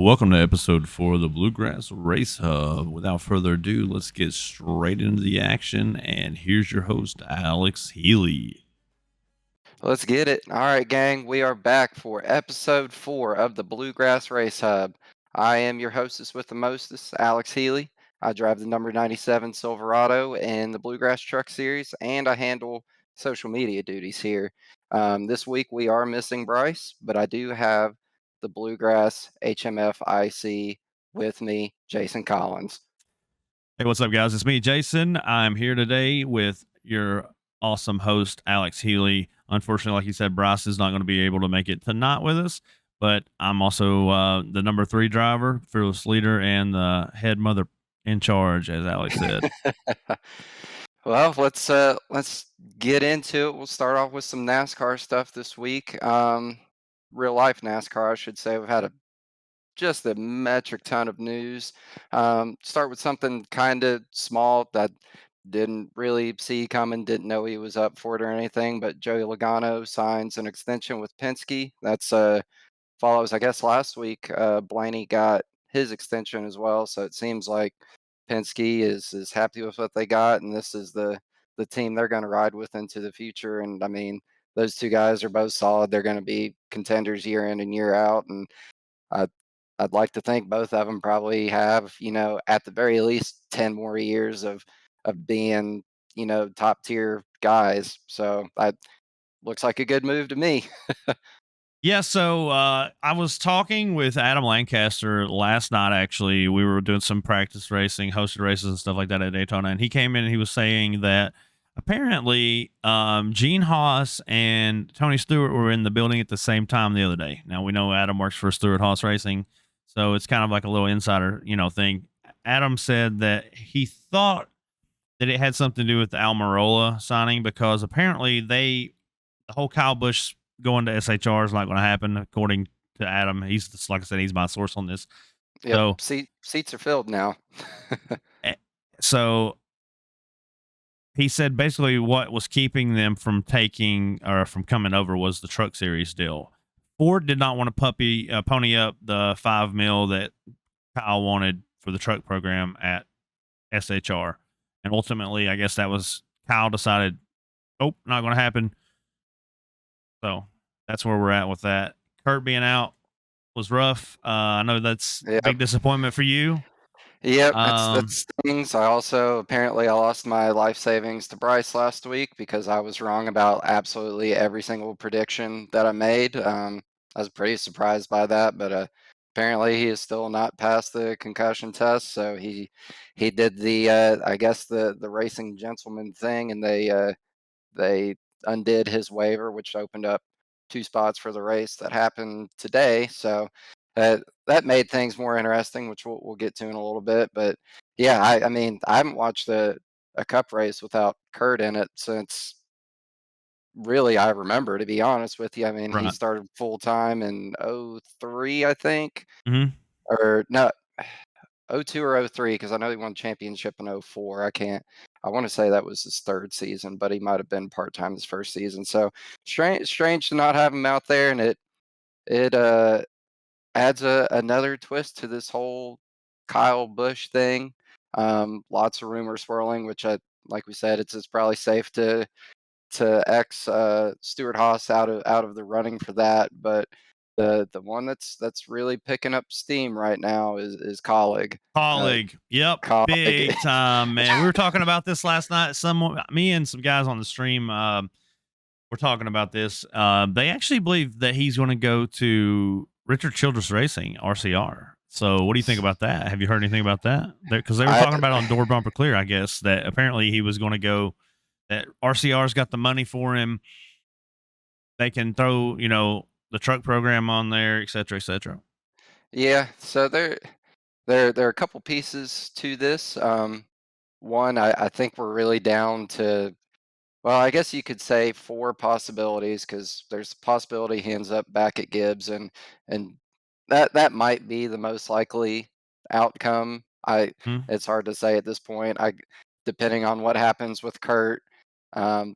Welcome to episode 4 of the Bluegrass Race Hub. Without further ado, let's get straight into the action. And here's your host, Alex Healy. Let's get it. All right, gang, we are back for episode 4 of the Bluegrass Race Hub. I am your hostess with the mostest, Alex Healy. I drive the number 97 Silverado in the Bluegrass Truck Series, and I handle social media duties here. This week we are missing Bryce, but I do have the Bluegrass HMF IC with me, Jason Collins. Hey, what's up, guys? It's me, Jason. I'm here today with your awesome host, Alex Healy. Unfortunately, like you said, Bryce is not going to be able to make it tonight with us, but I'm also the number 3 driver, fearless leader, and the head mother in charge, as Alex said. Well, let's get into it. We'll start off with some NASCAR stuff this week. Real life NASCAR, I should say. We've had just a metric ton of news. Start with something kind of small that didn't really see coming, didn't know he was up for it or anything. But Joey Logano signs an extension with Penske. That's follows, I guess, last week. Blaney got his extension as well, so it seems like Penske is happy with what they got, and this is the team they're going to ride with into the future. And I mean, those two guys are both solid. They're going to be contenders year in and year out, and I I'd like to think both of them probably have, at the very least 10 more years of being, top tier guys. So that looks like a good move to me. Yeah, so I was talking with Adam Lancaster last night. Actually, we were doing some practice racing, hosted races and stuff like that at Daytona, and he came in and he was saying that apparently Gene Haas and Tony Stewart were in the building at the same time the other day. Now we know Adam works for Stewart Haas Racing, so it's kind of like a little insider, thing. Adam said that he thought that it had something to do with the Almirola signing because apparently the whole Kyle Busch going to SHR is not going to happen, according to Adam. He's just, like I said, he's my source on this. Yep, So, seats are filled now. eh, so he said basically what was keeping them from taking or from coming over was the Truck Series deal. Ford did not want to pony up the 5 mil that Kyle wanted for the truck program at SHR, and ultimately, I guess that was Kyle decided, oh, not going to happen. So that's where we're at with that. Kurt being out was rough. I know that's a Yep. big disappointment for you. Yep, that Um, stings. I also apparently I lost my life savings to Bryce last week because I was wrong about absolutely every single prediction that I made. I was pretty surprised by that, but apparently he is still not passed the concussion test. So he did the I guess the racing gentleman thing, and they undid his waiver, which opened up 2 spots for the race that happened today. So that made things more interesting, which we'll get to in a little bit. But yeah, I mean, I haven't watched a cup race without Kurt in it since really I remember, to be honest with you. I mean, he right. started full time in '03, I think, Hmm. or no, '02 or '03, because I know he won championship in '04. I want to say that was his third season, but he might have been part time his first season. So strange to not have him out there, and it adds another twist to this whole Kyle Busch thing. Lots of rumors swirling, which like we said, it's probably safe to X Stuart Haas out of the running for that. But the one that's really picking up steam right now is Colleague. Uh, Colleague. Yep. Colleague. Big time, man. We were talking about this last night. Me and some guys on the stream, were talking about this. They actually believe that he's going to go to Richard Childress Racing, RCR. So, what do you think about that? Have you heard anything about that? Because they were I talking about it on Door Bumper Clear, I guess, that apparently he was going to go. That RCR's got the money for him. They can throw, the truck program on there, et cetera, et cetera. Yeah. So there are a couple pieces to this. One, I think we're really down to, well, I guess you could say 4 possibilities because there's a possibility he ends up back at Gibbs, and that might be the most likely outcome. Hmm. It's hard to say at this point. Depending on what happens with Kurt,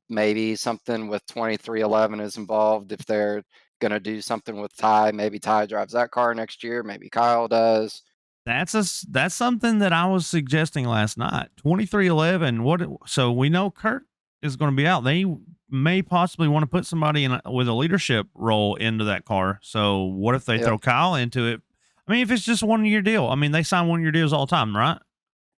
maybe something with 2311 is involved if they're gonna do something with Ty. Maybe Ty drives that car next year. Maybe Kyle does. That's something that I was suggesting last night. 2311. So we know Kurt is going to be out. They may possibly want to put somebody with a leadership role into that car. So what if they Yep. throw Kyle into it? I mean, if it's just a 1 year deal, I mean, they sign 1 year deals all the time, right?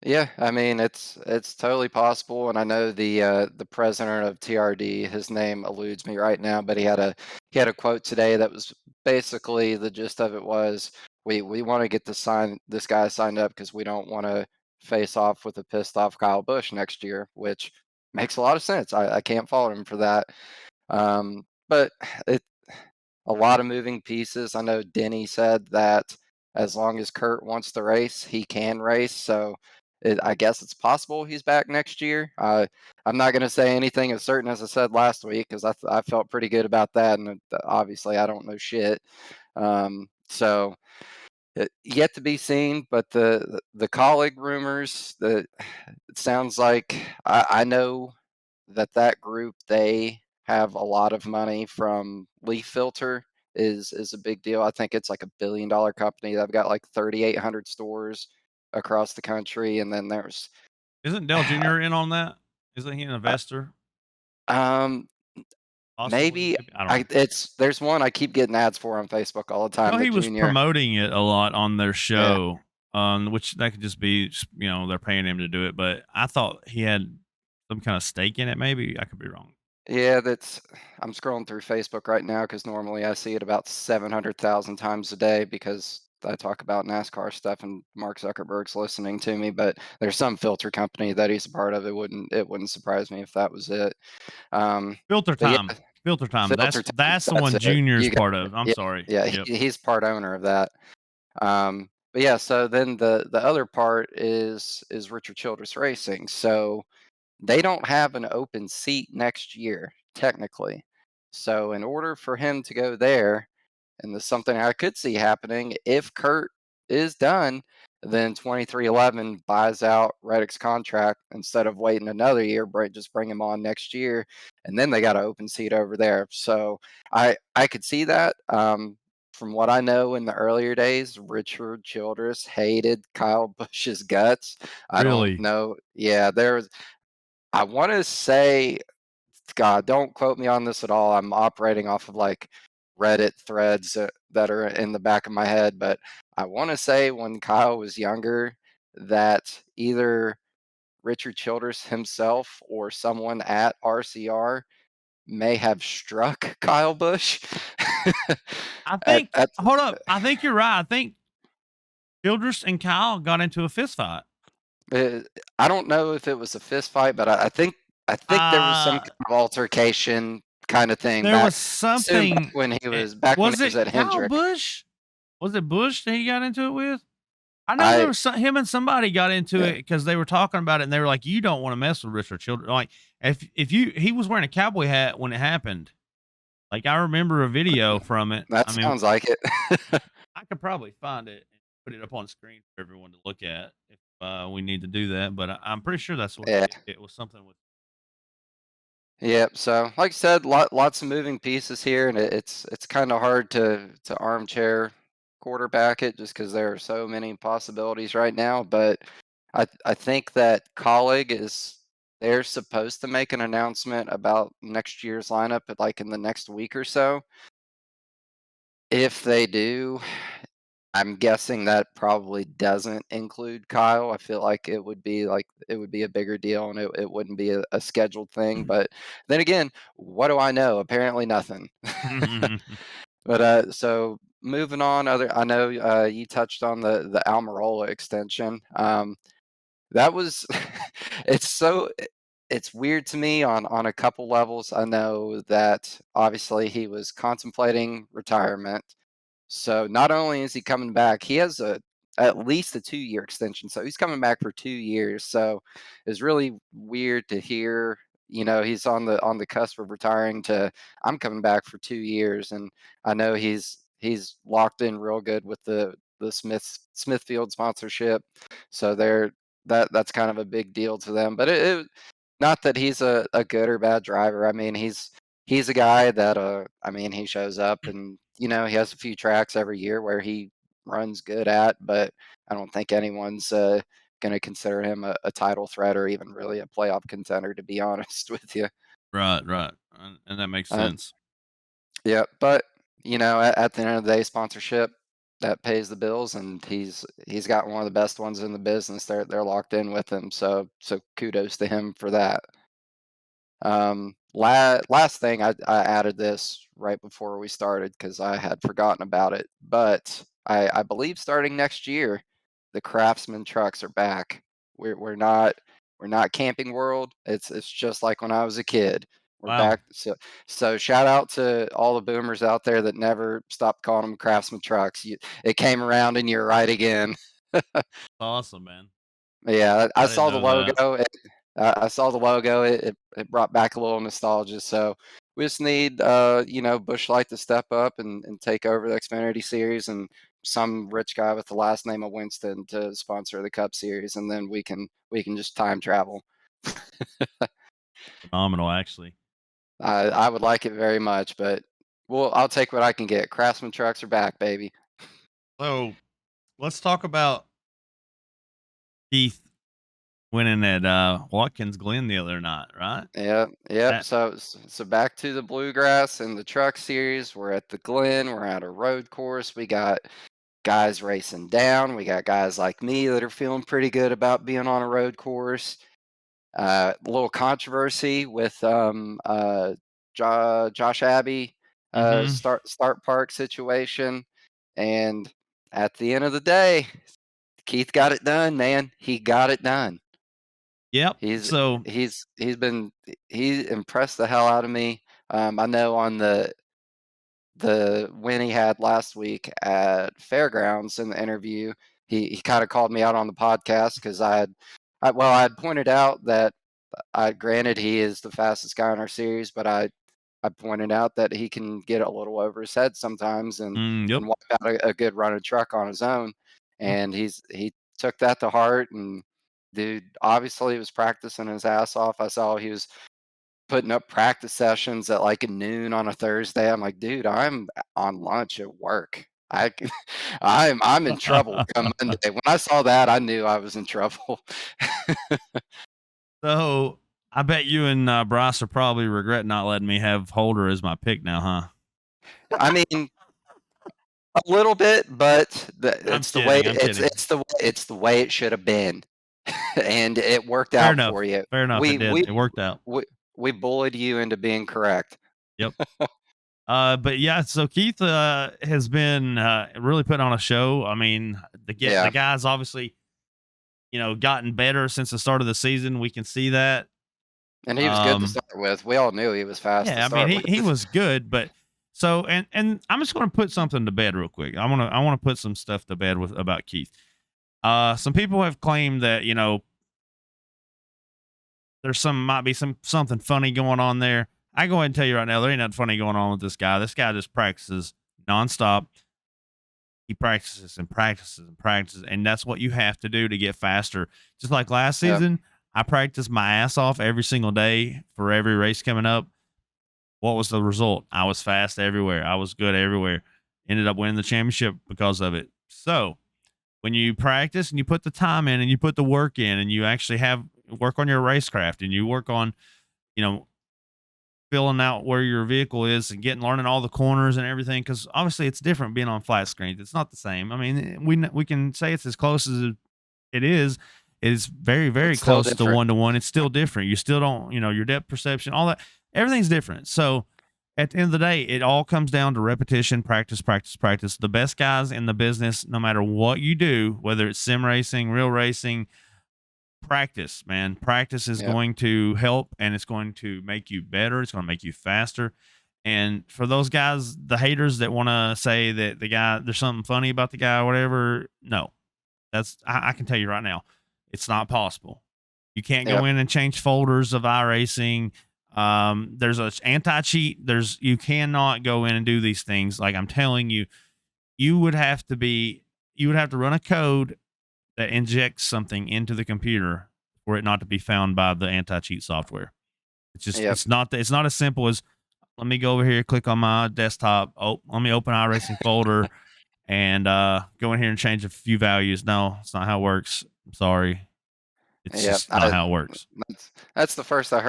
Yeah, I mean it's totally possible, and I know the president of TRD, his name eludes me right now, but he had a quote today that was basically the gist of it was we want to get this guy signed up because we don't want to face off with a pissed off Kyle Busch next year, which makes a lot of sense. I can't fault him for that. But it a lot of moving pieces. I know Denny said that as long as Kurt wants to race, he can race. So I guess it's possible he's back next year. I'm not going to say anything as certain as I said last week because I felt pretty good about that. And obviously, I don't know shit. So yet to be seen. But the colleague rumors, it sounds like I know that group, they have a lot of money from leaf filter is a big deal. I think it's like $1 billion company. They've got like 3,800 stores across the country, and then there's Isn't Dell Jr. in on that? Isn't he an uh, investor? um Possibly. maybe Maybe. I don't know. there's one I keep getting ads for on Facebook all the I time. know The he was junior, promoting it a lot on their yeah, show, which that could just be, they're paying him to do it. But I thought he had some kind of stake in it. Maybe I could be wrong. yeah. That's I'm scrolling through Facebook right now because normally I see it about 700,000 times a day because I talk about NASCAR stuff and Mark Zuckerberg's listening to me. But there's some filter company that he's a part of. It wouldn't surprise me if that was it. Um, Filter but yeah, time. Filter time. filter That's time. that's the That's one it. Junior's You got part it. of. I'm Yeah, sorry. yeah. Yep. He's part owner of that. But yeah, so then the other part is Richard Childress Racing. So they don't have an open seat next year, technically. So in order for him to go there, and there's something I could see happening if Kurt is done, then 2311 buys out Reddick's contract instead of waiting another year, just bring him on next year, and then they got an open seat over there. So I could see that. From what I know in the earlier days, Richard Childress hated Kyle Busch's guts. I don't Really. know. Yeah, I want to say, God, don't quote me on this at all. I'm operating off of like Reddit threads that are in the back of my head, but I want to say when Kyle was younger that either Richard Childress himself or someone at RCR may have struck Kyle Busch. I at, think. at Hold up. I think you're right. I think Childress and Kyle got into a fist fight. uh, I don't know if it was a fist fight, but I think there was some Uh kind of altercation kind of thing there was soon back something. when he Was was it at Kyle Hendrick. Busch? Was it Bush that he got into it with? I know there I was him and somebody got into Yeah, it because they were talking about it and they were like, "You don't want to mess with Richard Children." Like he was wearing a cowboy hat when it happened. Like I remember a video from it. that I mean, sounds like it. I could probably find it and put it up on screen for everyone to look at if we need to do that. But I'm pretty sure that's what Yeah. it was. Something with. Yep. So, like I said, lots of moving pieces here, and it's kind of hard to armchair quarterback it just because there are so many possibilities right now. But I think that colleague is they're supposed to make an announcement about next year's lineup like in the next week or so. If they do, I'm guessing that probably doesn't include Kyle. I feel like it would be a bigger deal and it wouldn't be a scheduled thing. But then again, what do I know? Apparently nothing. But so moving on, other I know you touched on the Almirola extension. That was it's so it's weird to me on a couple levels. I know that obviously he was contemplating retirement, so not only is he coming back, he has at least a 2 year extension. So he's coming back for 2 years. So it's really weird to hear, he's on the cusp of retiring to I'm coming back for 2 years. And I know he's locked in real good with the Smithfield sponsorship. So that's kind of a big deal to them. But not that he's a good or bad driver. I mean, he's a guy that I mean, he shows up and he has a few tracks every year where he runs good at, but I don't think anyone's going to consider him a title threat or even really a playoff contender, to be honest with you. Right, right, and that makes Uh, sense. yeah, but at the end of the day, sponsorship that pays the bills, and he's got one of the best ones in the business. They're locked in with him, so kudos to him for that. Last thing, I added this right before we started because I had forgotten about it. But I believe starting next year, the Craftsman trucks are back. We're not Camping World. It's just like when I was a kid. We're Wow, back. So shout out to all the boomers out there that never stopped calling them Craftsman trucks. It came around and you're right again. awesome, man. Yeah, I I didn't saw the know that. logo. I saw the logo. It brought back a little nostalgia. So we just need Busch Light to step up and take over the Xfinity Series, and some rich guy with the last name of Winston to sponsor the Cup Series, and then we can just time travel. Phenomenal, actually. I would like it very much, but I'll take what I can get. Craftsman trucks are back, baby. So let's talk about Keith winning at Watkins Glen the other night, right? Yep, yep. That So back to the Bluegrass and the Truck Series. We're at the Glen. We're at a road course. We got guys racing down. We got guys like me that are feeling pretty good about being on a road course. A little controversy with Josh Abbey mhm. start park situation, and at the end of the day, Keith got it done. Man, he got it done. Yep. He's So he impressed the hell out of me. I know on the win he had last week at Fairgrounds in the interview, he kind of called me out on the podcast because I had pointed out that I granted he is the fastest guy in our series, but I pointed out that he can get a little over his head sometimes yep. and wipe out a good running truck on his own, Mm. and he took that to heart. And dude, obviously he was practicing his ass off. I saw he was putting up practice sessions at like noon on a Thursday. I'm like, dude, I'm on lunch at work. I'm in trouble come Monday. When I saw that, I knew I was in trouble. So I bet you and Bryce are probably regret not letting me have Holder as my pick now, huh? I mean, a little bit, but I'm it's the way kidding. I'm kidding. it's the way it should have been, and it worked Fair out enough. for you. Fair enough. It We did. we It worked out. we we bullied you into being correct. Yep. But yeah, so Keith has been really putting on a show. I mean, the Yeah, guy's obviously gotten better since the start of the season. We can see that. and he was good to Um, start with. We all knew he was fast to yeah, I mean start he with. was good, but so and I'm just going to put something to bed real quick. I want to put some stuff to bed with about Keith. Some people have claimed that there's might be something funny going on there. I go ahead and tell you right now, there ain't nothing funny going on with this guy. This guy just practices nonstop. He practices and practices and practices, and that's what you have to do to get faster. Just like last Yep, season, I practiced my ass off every single day for every race coming up. What was the result? I was fast everywhere. I was good everywhere. Ended up winning the championship because of it. So when you practice and you put the time in and you put the work in and you actually have work on your racecraft and you work on, you know, filling out where your vehicle is and learning all the corners and everything, because obviously it's different being on flat screens. It's not the same. I mean, we can say it's as close as it is. It's very very it's still close to different. 1 to 1. It's still different. You still don't your depth perception, all that, everything's different. So at the end of the day, it all comes down to repetition, practice, practice, practice. The best guys in the business, no matter what you do, whether it's sim racing, real racing, practice, man. Practice is Yep, going to help and it's going to make you better. It's going to make you faster. And for those guys, the haters that want to say that the guy, there's something funny about the guy or whatever, no, I can tell you right now, it's not possible. You can't go yep, in and change folders of iRacing. There's a anti cheat. You cannot go in and do these things. Like I'm telling you, you would have to be, you would have to run a code that injects something into the computer for it not to be found by the anti-cheat software. It's just yep. it's not as simple as let me go over here, click on my desktop. Oh, let me open iRacing folder and go in here and change a few values. No, it's not how it works. I'm sorry. It's Yeah, just not how it works. that's the first I've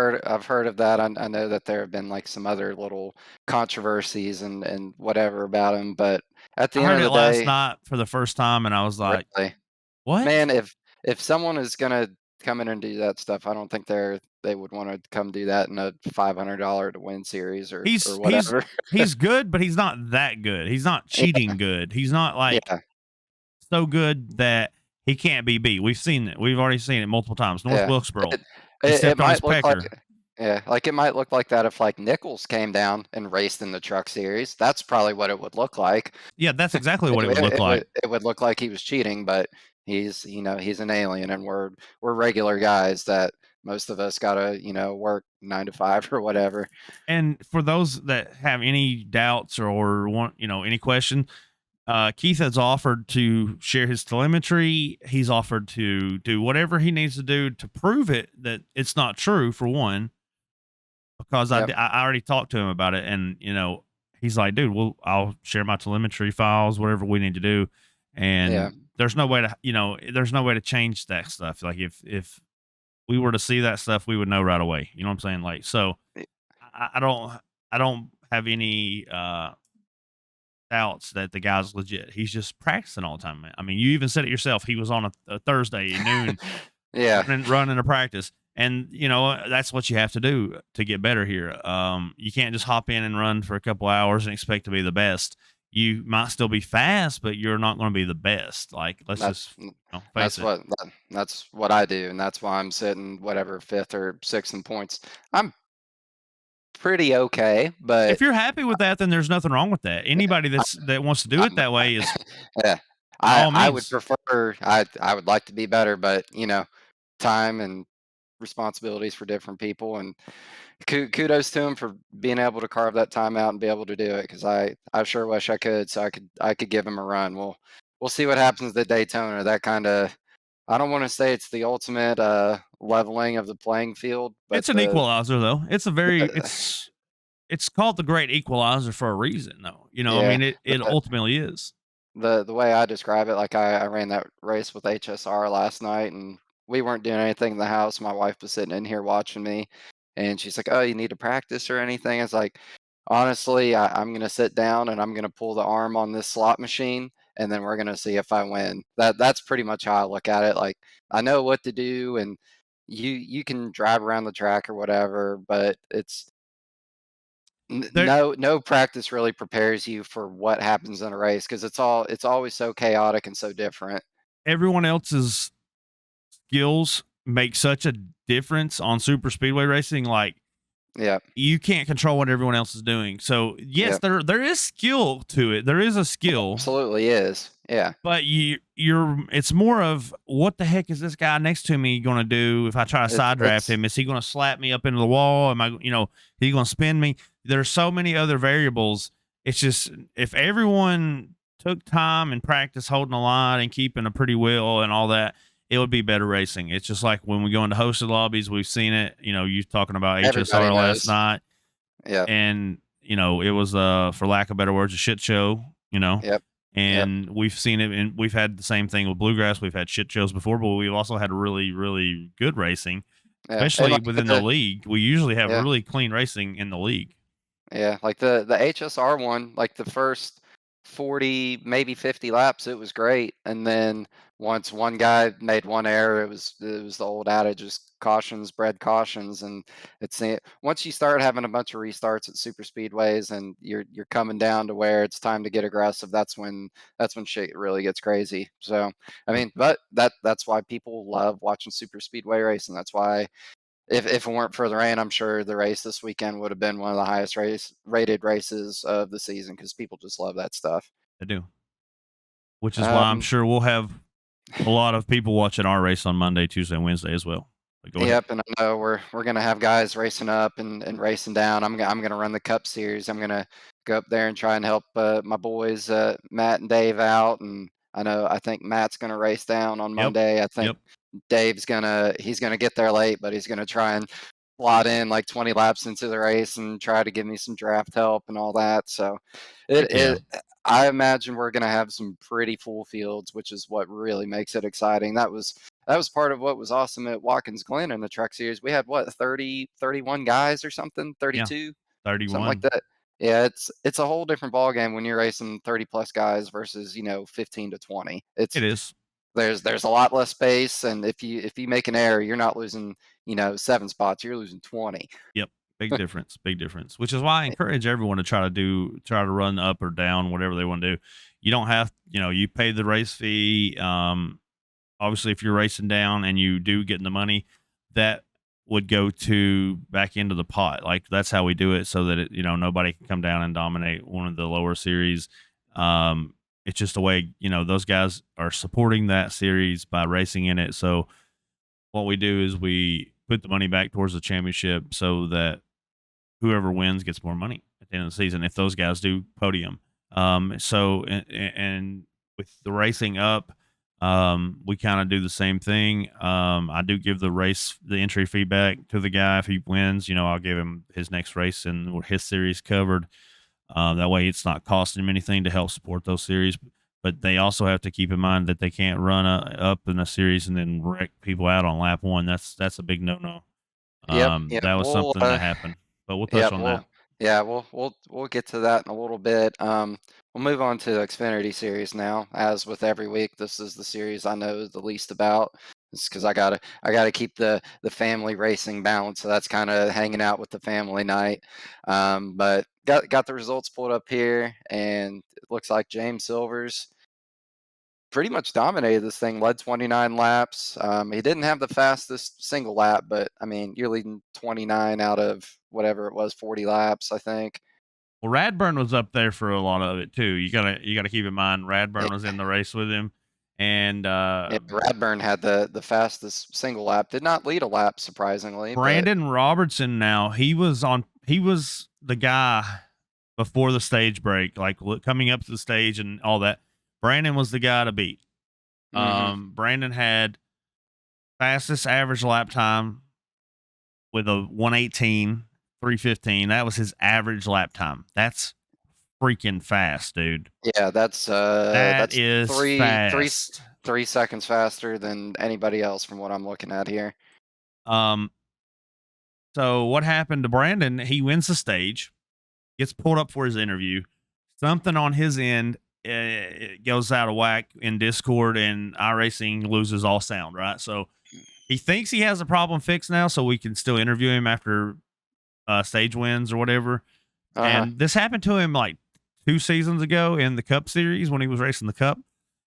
heard of that. I know that there have been like some other little controversies and whatever about him, but at the I end heard of it the last day, night for the first time and I was like, really, what? man, if someone is gonna come in and do that stuff, I don't think they would want to come do that in a $500 to win series or He's he's whatever. he's good, but he's not that good. He's not Yeah, cheating good. He's not like yeah, so good that he can't be beat. We've seen it. We've already seen it multiple times. North yeah. Wilkesboro, It, he it stepped on his might look like pecker. yeah, like it might look like that if like Nichols came down and raced in the truck series. That's probably what it would look like. Yeah, that's exactly what It, it would look like. it would look like he was cheating, but he's an alien, and we're regular guys that most of us gotta work 9 to 5 or whatever. And for those that have any doubts or want, any question, Keith has offered to share his telemetry. He's offered to do whatever he needs to do to prove it that it's not true. For one, because Yep. I already talked to him about it, and he's like, dude, I'll share my telemetry files, whatever we need to do, Yeah. and there's no way to there's no way to change that stuff. Like if we were to see that stuff, we would know right away. You know what I'm saying? Like so, y- I don't have any doubts that the guy's legit. He's just practicing all the time, man. I mean, you even said it yourself. He was on a Thursday at noon Yeah. running a practice. And that's what you have to do to get better here. You can't just hop in and run for a couple hours and expect to be the best. You might still be fast, but you're not going to be the best. Like, let's That just face it. that's what I do, and that's why I'm sitting whatever fifth or sixth in points. I'm pretty okay, but If you're happy with that, then there's nothing wrong with that. Anybody that wants to do it I'm that way is yeah. by all I would means. prefer I would like to be better, but time and responsibilities for different people, and kudos to him for being able to carve that time out and be able to do it because I sure wish I could, so I could give him a run. We'll see what happens at Daytona. That kind of I don't want to say it's the ultimate leveling of the playing field, but It's an equalizer, though. It's called the great equalizer for a reason, though. I yeah, mean, it the ultimately is. the way I describe it, like I ran that race with HSR last night, and we weren't doing anything in the house. My wife was sitting in here watching me, and she's like, "Oh, you need to practice or anything?" I was like, "Honestly, I'm gonna sit down and I'm gonna pull the arm on this slot machine, and then we're gonna see if I win." That's pretty much how I look at it. Like I know what to do, and you can drive around the track or whatever, but it's There no practice really prepares you for what happens in a race because it's always so chaotic and so different. Everyone else's skills make such a difference on super speedway racing. Like, Yeah, you can't control what everyone else is doing. So yes, yeah, there is skill to it. There is a skill, absolutely is. Yeah, but it's more of what the heck is this guy next to me going to do if I try to side draft it's him? Is he going to slap me up into the wall? Am I, he going to spin me? There's so many other variables. It's just if everyone took time and practice holding the line and keeping a pretty wheel and all that, it would be better racing. It's just like when we go into hosted lobbies, we've seen it. You talking about everybody HSR last knows. night, Yep, and it was for lack of better words, a shit show. yep, yep. And we've seen it, and we've had the same thing with Bluegrass. We've had shit shows before, but we've also had really, really good racing, Yeah, and especially like within the league. We usually have yeah. really clean racing in the league. Yeah, like the HSR one, like the first 40, maybe 50 laps, it was great. And then once one guy made one error, it was the old adage, just cautions bred cautions. And once you start having a bunch of restarts at super speedways and you're coming down to where it's time to get aggressive, that's when shit really gets crazy. So I Yep, mean, but that's why people love watching super speedway racing. That's why if it weren't for the rain, I'm sure the race this weekend would have been one of the highest rated races of the season because people just love that stuff. I do. Which is why I'm Um, sure we'll have a lot of people watching our race on Monday, Tuesday, and Wednesday as well. But go ahead. yep, and I know we're gonna have guys racing up and racing down. I'm gonna run the Cup Series. I'm gonna go up there and try and help my boys Matt and Dave out. And I think Matt's gonna race down on Yep. Monday. I think Yep. he's gonna get there late, but he's gonna try and slot in like 20 laps into the race and try to give me some draft help and all that. So it, Heck yeah. it I imagine we're going to have some pretty full fields, which is what really makes it exciting. That was part of what was awesome at Watkins Glen in the Truck Series. We had what 30, 31 guys or something, Yeah. 32, something like 31. that. Yeah, it's a whole different ball game when you're racing 30 plus guys versus 15 to 20. It is. There's a lot less space, and if you make an error, you're not losing 7 spots, you're losing 20. Yep. Big difference. Big difference. Which is why I encourage everyone to try to run up or down, whatever they want to do. You don't have, you pay the race fee. Obviously, if you're racing down and you do get in the money, that would go to back into the pot. Like that's how we do it, so that nobody can come down and dominate one of the lower series. It's just a way, those guys are supporting that series by racing in it. So what we do is we put the money back towards the championship, so that whoever wins gets more money at the end of the season if those guys do podium. So and with the racing up, we kind of do the same thing. I do give the entry feedback to the guy if he wins. I'll give him his next race and his series covered. That way, it's not costing them anything to help support those series. But they also have to keep in mind that they can't run up in a series and then wreck people out on lap one. That's a big no no. Yep, yep. That was We'll something that happened, but we'll touch Yep, on that. we'll get to that in a little bit. We'll move on to the Xfinity series now. As with every week, this is the series I know the least about. It's because I gotta keep the family racing balance. So that's kind of hanging out with the family night. But got the results pulled up here, and it looks like James Silver's pretty much dominated this thing, led 29 laps. He didn't have the fastest single lap, but I mean, you're leading 29 out of whatever it was, 40 laps, I think. Well, Radburn was up there for a lot of it too. You gotta keep in mind Yeah, Radburn was in the race with him, and yeah, Radburn had the fastest single lap. Did not lead a lap, surprisingly, but Brandon Robertson. Now he was the guy before the stage break, like coming up to the stage and all that. Brandon was the guy to beat. hmm Brandon had fastest average lap time with a 118, 315. That was his average lap time. That's freaking fast, dude. yeah, That that's is three fast. 3 seconds faster than anybody else from what I'm looking at here. Um, so what happened to Brandon? He wins the stage, gets pulled up for his interview. Something on his end it goes out of whack in Discord, and iRacing loses all sound. Right, so he thinks he has a problem fixed now, so we can still interview him after stage wins or whatever. Uh-huh. And this happened to him like 2 seasons ago in the Cup Series when he was racing the Cup.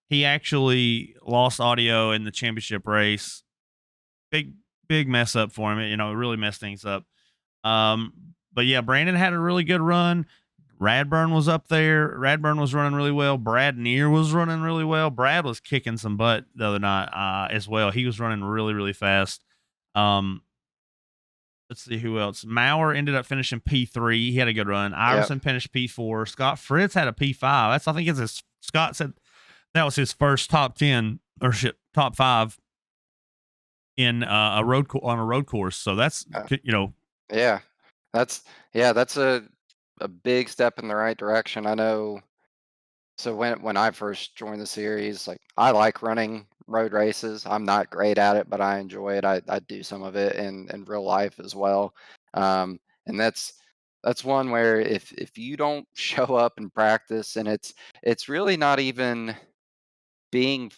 He actually lost audio in the championship race. Big, big mess up for him. It really messed things up. But yeah, Brandon had a really good run. Radburn was up there. Radburn was running really well. Brad Neer was running really well. Brad was kicking some butt the other night as well. He was running really, really fast. Um, let's see who else. Maurer ended up finishing P3. He had a good run. Yep. Iverson finished P4. Scott Fritz had a P5. I think it's his. Scott said that was his first top 10 or shit, top 5 in on a road course. So that's Uh, yeah. That's that's a big step in the right direction. I know. So when I first joined the series, like I like running road races. I'm not great at it, but I enjoy it. I do some of it in real life as well. And that's one where if you don't show up and practice, and it's really not even being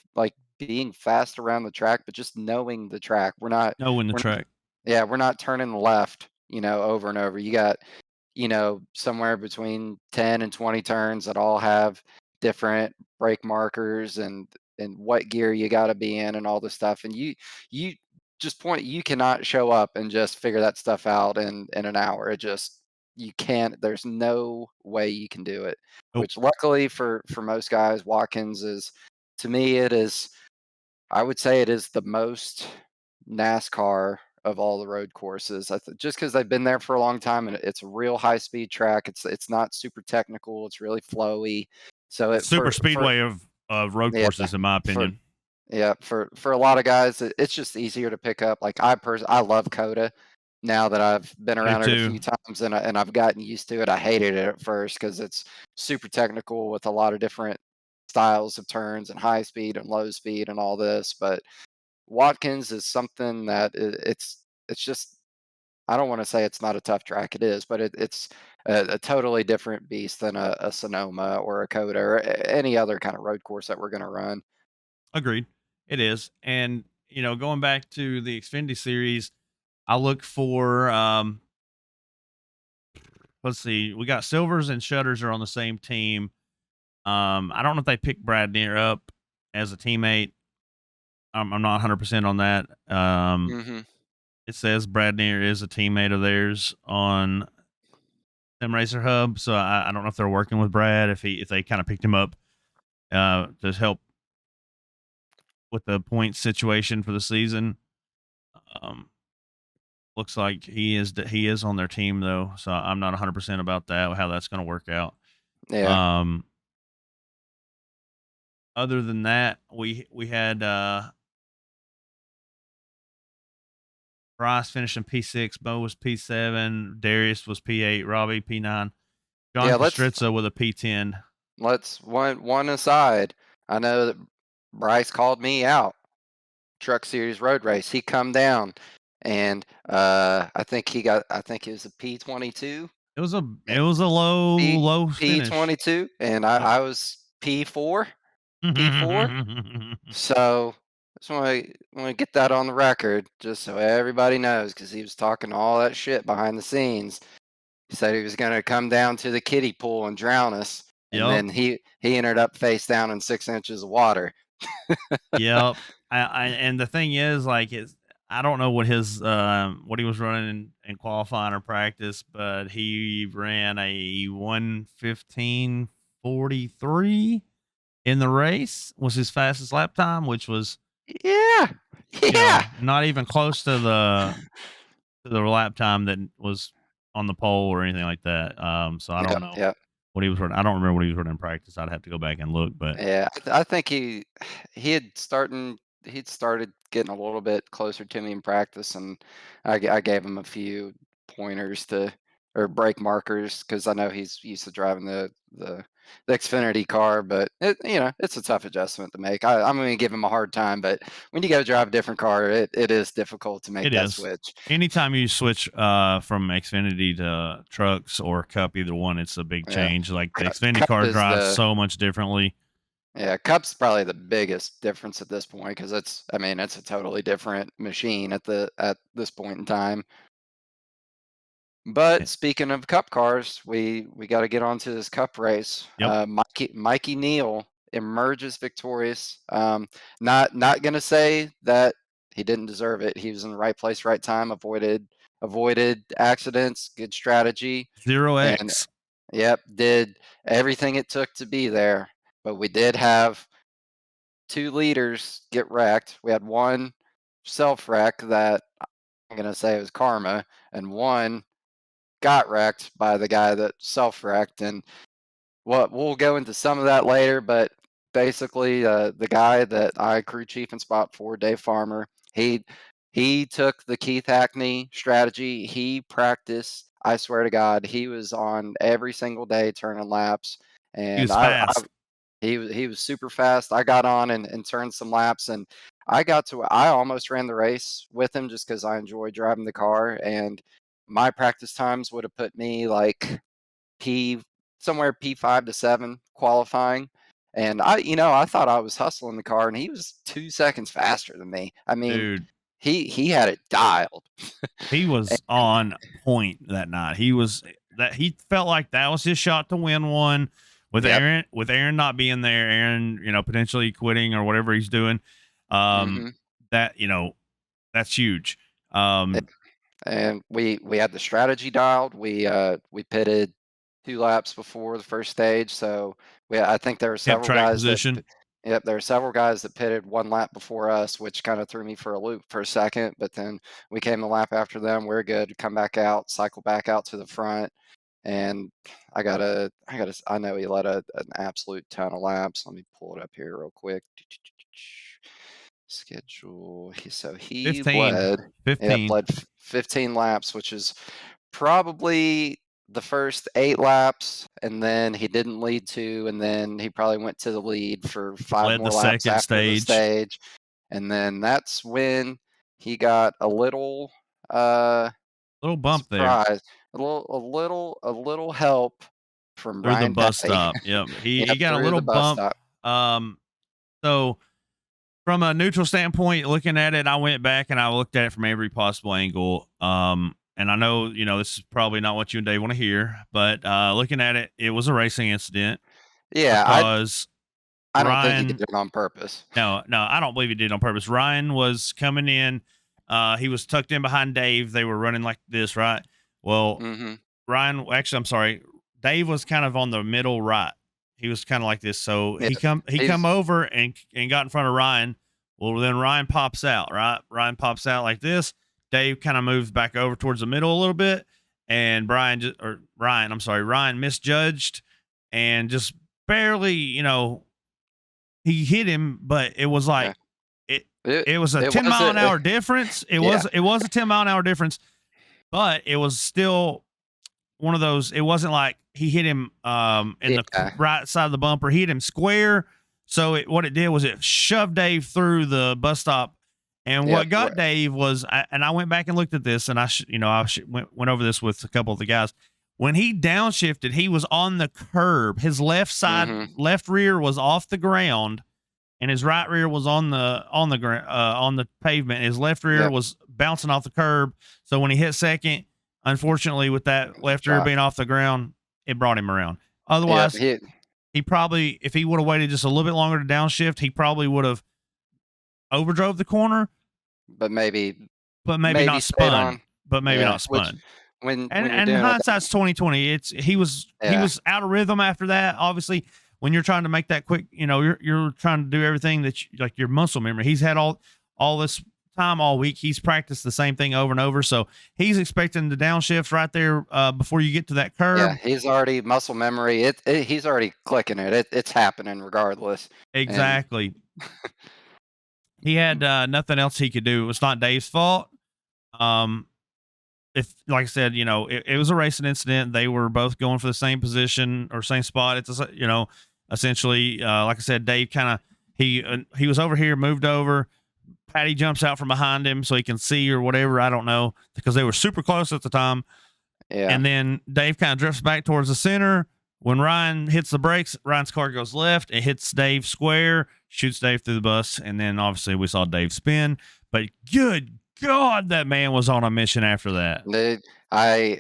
fast around the track, but just knowing the track. knowing the We're not track. yeah, we're not turning left, over and over. You got somewhere between 10 and 20 turns that all have different brake markers and what gear you got to be in and all this stuff. And you just you cannot show up and just figure that stuff out in an hour. You can't. There's no way you can do it. Nope. Which luckily for most guys, Watkins is to me it is I would say it is the most NASCAR of all the road courses. Just because they've been there for a long time and it's a real high speed track. It's not super technical. It's really flowy. So The super speedway of road yeah courses, in my for opinion. for a lot of guys it's just easier to pick up. Like I love Coda. now that I've been I do around it a too. few times and I've gotten used to it. I hated it at first because it's super technical with a lot of different styles of turns and high speed and low speed and all this. But Watkins is something that it's just, I don't want to say it's not a tough track. It is, but it's a totally different beast than a Sonoma or a Coda or any other kind of road course that we're going to run. Agreed. It is. And, going back to the Xfinity series, I look for let's see, we got Silvers and Shutters are on the same team. I don't know if they picked Brad Neer up as a teammate. I'm not 100% on that. Hmm. It says Brad Neer is a teammate of theirs on Sim Racer Hub, so I don't know if they're working with Brad, if they kind of picked him up to help with the point situation for the season. Um, Looks like he is on their team though, so I'm not 100% about that, how that's going to work out. Yeah. Um, Other than that, we had Bryce finishing P6, Bo was P7, Darius was P8, Robbie P9, John Yeah. Kostritza with a P10. Let's one aside. I know that Bryce called me out. Truck Series road race. He come down, and I think it was a P22, It was a P low finish. P22, and Yep. I was P4. So just want to get that on the record, just so everybody knows, because he was talking all that shit behind the scenes. He said he was going to come down to the kiddie pool and drown us, and Yep. then he ended up face down in 6 inches of water. Yep. And the thing is, like, I don't know what he was running in qualifying or practice, but he ran a 1:15:43 in the race was his fastest lap time, which was Yeah, yeah. not even close to the lap time that was on the pole or anything like that. So I don't Yep, know yep. what he was running. I don't remember what he was running in practice. I'd have to go back and look, but Yeah, I think he had starting he'd started getting a little bit closer to me in practice, and I gave him a few pointers to or brake markers because I know he's used to driving the Xfinity car, but it's a tough adjustment to make. I'm going to give him a hard time, but when you go drive a different car, it is difficult to make it that is. switch. Anytime you switch from Xfinity to trucks or Cup, either one, it's a big Yeah, change. Like the Xfinity Cup car is drives the so much differently. Yeah, Cup's probably the biggest difference at this point because I mean, it's a totally different machine at this point in time. Eh, But speaking of Cup cars, we got to get on to this Cup race. Yep, Mikey Neal emerges victorious. Not gonna say that he didn't deserve it. He was in the right place, right time. Avoided accidents. Good strategy, zero and X. yep, did everything it took to be there. But we did have two leaders get wrecked. We had one self wreck that I'm going to say was karma, and one got wrecked by the guy that self wrecked. And what we'll go into some of that later, but basically, the guy that I crew chief and spot for, Dave Farmer, he took the Keith Hackney strategy. He practiced. I swear to God, he was on every single day turning laps, He and was fast. he was super fast. I got on and turned some laps, and I almost ran the race with him just because I enjoy driving the car. And my practice times would have put me like P somewhere P5 to 7 qualifying. And I thought I was hustling the car, and he was 2 seconds faster than me. I mean, Dude, he had it dialed. he was on point that night. He felt like that was his shot to win one Yep. With Aaron not being there, Aaron, potentially quitting or whatever he's doing. Um, Hmm. that, that's huge. Um, And we had the strategy dialed. We pitted 2 laps before the first stage, so I think there were Kept several track guys position. yep, there were several guys that pitted 1 lap before us, which kind of threw me for a loop for a second. But then we came a lap after them. We're good. Come back out, cycle back out to the front, and I know he led an absolute ton of laps. Let me pull it up here real quick. schedule. He 15. led, yeah, 15. led 15 laps, which is probably the first 8 laps, and then he didn't lead 2, and then he probably went to the lead for 5 Led the more laps second after the stage. stage, and then that's when he got a little Little bump there surprise, a little help from through the Ryan bus Petty. stop. Yep. He Yep, got a through little the bus bump. stop. Um, so from a neutral standpoint, looking at it, I went back and I looked at it from every possible angle. And I know, this is probably not what you and Dave want to hear, but looking at it, it was a racing incident Yeah, because I don't think he did Ryan, it on purpose. no, I don't believe he did it on purpose. Ryan was coming in, he was tucked in behind Dave. They were running like this, right? Well, Mhm. Ryan, actually, I'm sorry. Dave was kind of on the middle right. He was kind of like this. So Yeah, he come he's over and got in front of Ryan. Well, then Ryan pops out, right? Ryan pops out like this. Dave kind of moves back over towards the middle a little bit, and Ryan misjudged and just barely, he hit him, but it was yeah. like it It it was a it 10 was mile an a hour difference. It yeah, was it was a 10 mile an hour difference, but it was still one of those. It wasn't like he hit him in the yeah, right side of the bumper. He hit him square. So what it did was it shoved Dave through the bus stop. And yep, what got Dave was, and I went back and looked at this, and went over this with a couple of the guys. When he downshifted, he was on the curb. His mhm, left rear was off the ground, and his right rear was on the pavement. His left rear yep, was bouncing off the curb. So when he hit second, unfortunately, with that left rear shot. being off the ground, it brought him around. Yep, Otherwise, he probably, if he would have waited just a little bit longer to downshift, he probably would have overdrove the corner, but maybe but maybe maybe not stayed spun. on. But maybe Yeah, not which spun. And when you're and doing it that hindsight's 2020. He yeah, was out of rhythm after that. Obviously, when you're trying to make that quick, you're trying to do everything that like your muscle memory. He's had all this time all week. He's practiced the same thing over and over. So he's expecting the downshift right there before you get to that yeah, curb. he's already muscle memory. He's already clicking it. It's happening regardless. And Exactly. He had nothing else he could do. It was not Dave's fault. Um, if like I said, it was a racing incident. They were both going for the same position or same spot. Essentially, like I said, Dave kind of he was over here, moved over. Patty jumps out from behind him so he can see or whatever. I don't know because they were super close at the time. yeah, And then Dave kind of drifts back towards the center. When Ryan hits the brakes, Ryan's car goes left. It hits Dave square, shoots Dave through the bus, and then obviously we saw Dave spin. But good God, that man was on a mission after that. they, I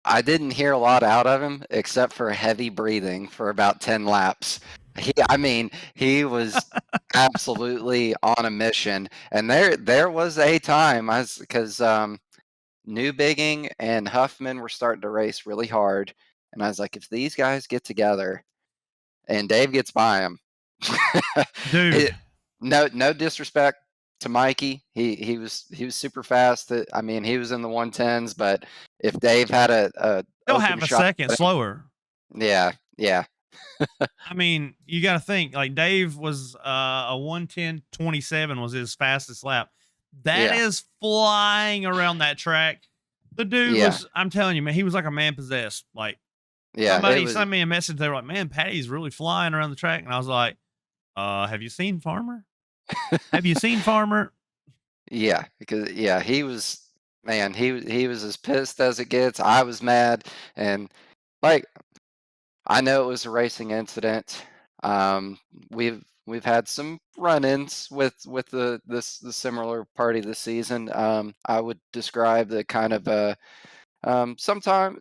I didn't hear a lot out of him except for heavy breathing for about 10 laps. I mean, he was absolutely on a mission. And there was a time because Newbigging and Huffman were starting to race really hard, and I was like, if these guys get together and Dave gets by him, Dude, it, no disrespect to Mikey, he was super fast. I mean, he was in the 110s, but if Dave had a still open have a shot, second slower. yeah, yeah, I mean, you got to think like Dave was a 110.27 was his fastest lap. That yeah, is flying around that track. The dude yeah, was, I'm telling you, man, he was like a man possessed. Like yeah. It somebody was sent me a message. They were like, man, Patty's really flying around the track. And I was like, have you seen Farmer? Have you seen Farmer? yeah, because yeah, he was man, he was as pissed as it gets. I was mad, and like I know it was a racing incident. We've had some run-ins with the similar party this season. I would describe the kind of sometime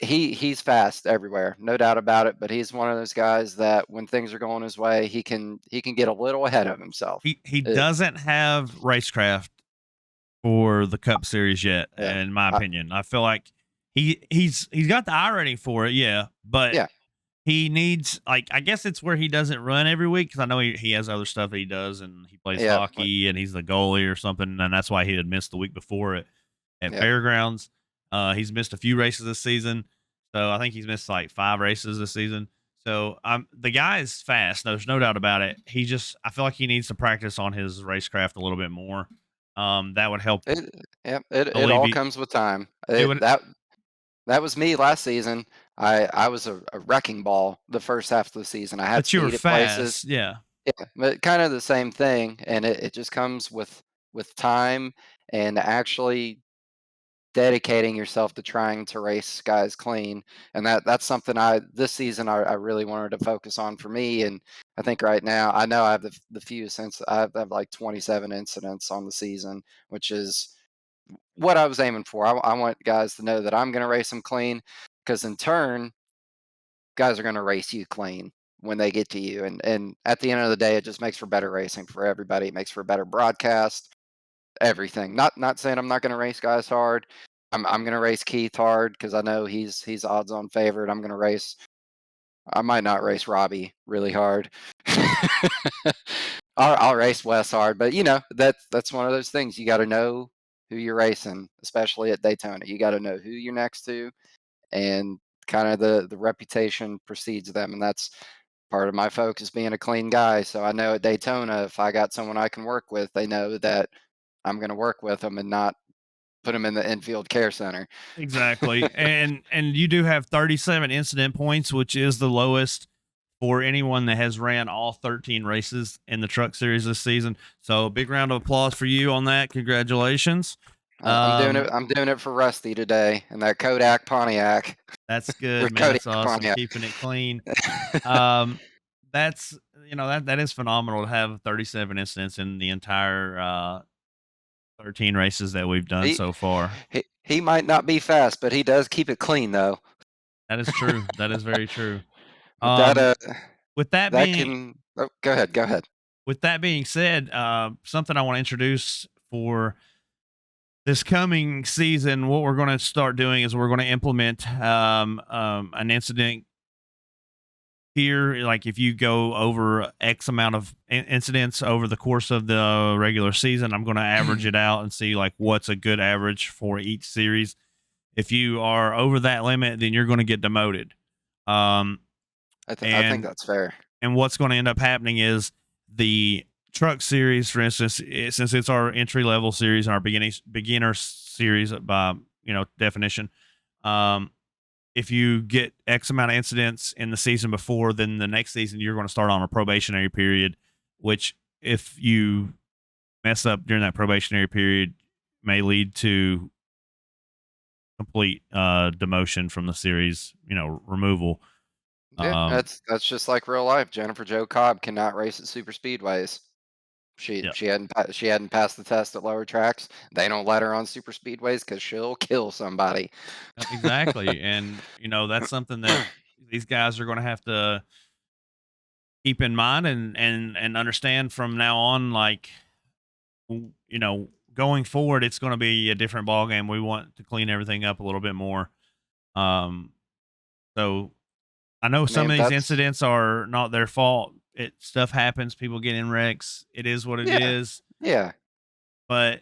he's fast everywhere, no doubt about it. But he's one of those guys that when things are going his way, he can get a little ahead of himself. He Uh, doesn't have racecraft for the Cup Series yet, yeah, in my I, opinion. I feel like he's got the eye rating for it, yeah, but yeah, he needs like I guess it's where he doesn't run every week because I know he has other stuff that he does and he plays yeah, hockey and he's the goalie or something and that's why he had missed the week before at yeah, Fairgrounds. He's missed a few races this season, so I think he's missed like 5 races this season. So the guy is fast. There's no doubt about it. I feel like he needs to practice on his racecraft a little bit more. That would help It yeah, it all alleviate. comes with time. It would, That was me last season. I was a wrecking ball the first half of the season. I had but you were speed at places. fast. Yeah, Yeah, but kind of the same thing, and it just comes with time and actually dedicating yourself to trying to race guys clean. And that's something I this season I really wanted to focus on for me. And I think right now I know I have the few since I have like 27 incidents on the season, which is what I was aiming for. I want guys to know that I'm going to race them clean, because in turn, guys are going to race you clean when they get to you. And at the end of the day, it just makes for better racing for everybody. It makes for a better broadcast. Everything. Not saying I'm not going to race guys hard. I'm going to race Keith hard because I know he's odds on favorite. I'm going to race. I might not race Robbie really hard. I'll race Wes hard, but that's one of those things. You got to know who you're racing, especially at Daytona. You got to know who you're next to, and kind of the reputation precedes them, and that's part of my focus, being a clean guy. So I know at Daytona, if I got someone I can work with, they know that I'm going to work with them and not put them in the infield care center. exactly. And you do have 37 incident points, which is the lowest for anyone that has ran all 13 races in the truck series this season. So big round of applause for you on that. Congratulations. I'm doing it. Um, I'm doing it for Rusty today and that Kodak Pontiac that's or good, man. Kodiak That's awesome. Pontiac. Keeping it clean. Um, that's that is phenomenal to have 37 incidents in the entire 13 races that we've done he, so far. he might not be fast, but he does keep it clean though. That is true. That is very true. But that Um, with that that being can. Oh, go ahead. Go ahead. said, something I want to introduce for this coming season, what we're going to start doing is we're going to implement an incident here. Like if you go over X amount of incidents over the course of the regular season, I'm going to average it out and see like what's a good average for each series. If you are over that limit, then you're going to get demoted. Um, I think and that's fair. what's going to end up happening is the truck series, for instance, since it's our entry level series and our beginner series by definition, um, if you get X amount of incidents in the season before, then the next season you're going to start on a probationary period, which if you mess up during that probationary period may lead to complete demotion from the series, removal. Yeah, Um, that's just like real life. Jennifer Jo Cobb cannot race at super speedways. She yeah, she hadn't passed the test at lower tracks. They don't let her on super speedways because she'll kill somebody. exactly. And, that's something that these guys are going to have to keep in mind and understand from now on. Like, going forward, it's going to be a different ball game. We want to clean everything up a little bit more. Um, so I know I some mean, of these that's incidents are not their fault. Stuff happens. People get in wrecks. It is what it yeah, is. yeah. But,